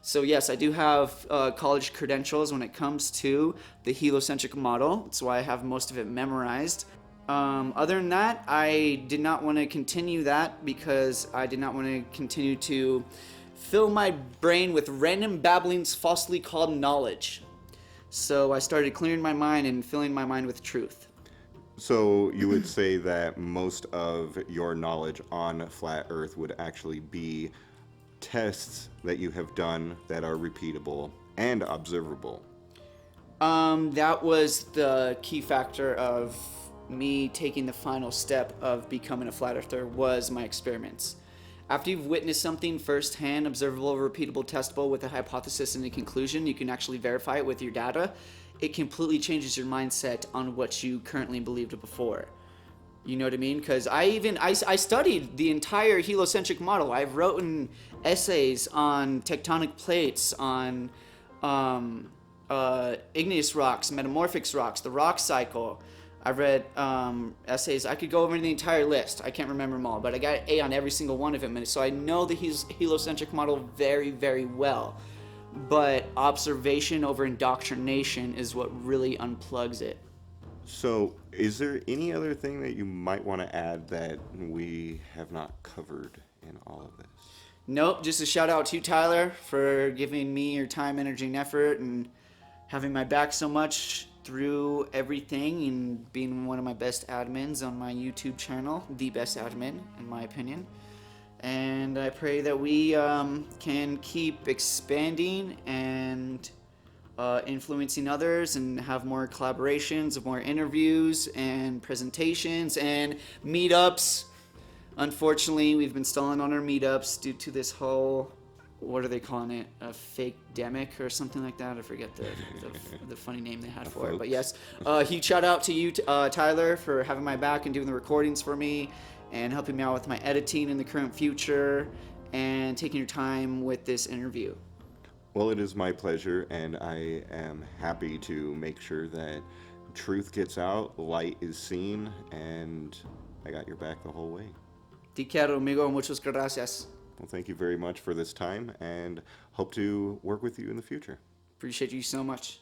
So yes, I do have college credentials when it comes to the heliocentric model. That's why I have most of it memorized. Other than that, I did not want to continue that because I did not want to continue to fill my brain with random babblings falsely called knowledge. So I started clearing my mind and filling my mind with truth. So you would say that most of your knowledge on flat Earth would actually be tests that you have done that are repeatable and observable. That was the key factor of me taking the final step of becoming a flat earther, was my experiments. After you've witnessed something firsthand, observable, repeatable, testable, with a hypothesis and a conclusion, you can actually verify it with your data. It completely changes your mindset on what you currently believed before. You know what I mean? Because I studied the entire heliocentric model. I've written essays on tectonic plates, on igneous rocks, metamorphic rocks, the rock cycle. I've read essays. I could go over the entire list. I can't remember them all, but I got an A on every single one of them. And so I know the heliocentric model very, very well. But observation over indoctrination is what really unplugs it. So, is there any other thing that you might want to add that we have not covered in all of this? Nope, just a shout out to you, Tyler, for giving me your time, energy, and effort, and having my back so much through everything, and being one of my best admins on my YouTube channel, the best admin, in my opinion. And I pray that we can keep expanding and influencing others, and have more collaborations, more interviews and presentations and meetups. Unfortunately, we've been stalling on our meetups due to this whole, what are they calling it, a fake demic or something like that. I forget the funny name they had for it. But yes, huge shout out to you, Tyler, for having my back and doing the recordings for me and helping me out with my editing in the current future and taking your time with this interview. Well, it is my pleasure, and I am happy to make sure that truth gets out, light is seen, and I got your back the whole way. Te quiero, amigo. Muchas gracias. Well, thank you very much for this time, and hope to work with you in the future. Appreciate you so much.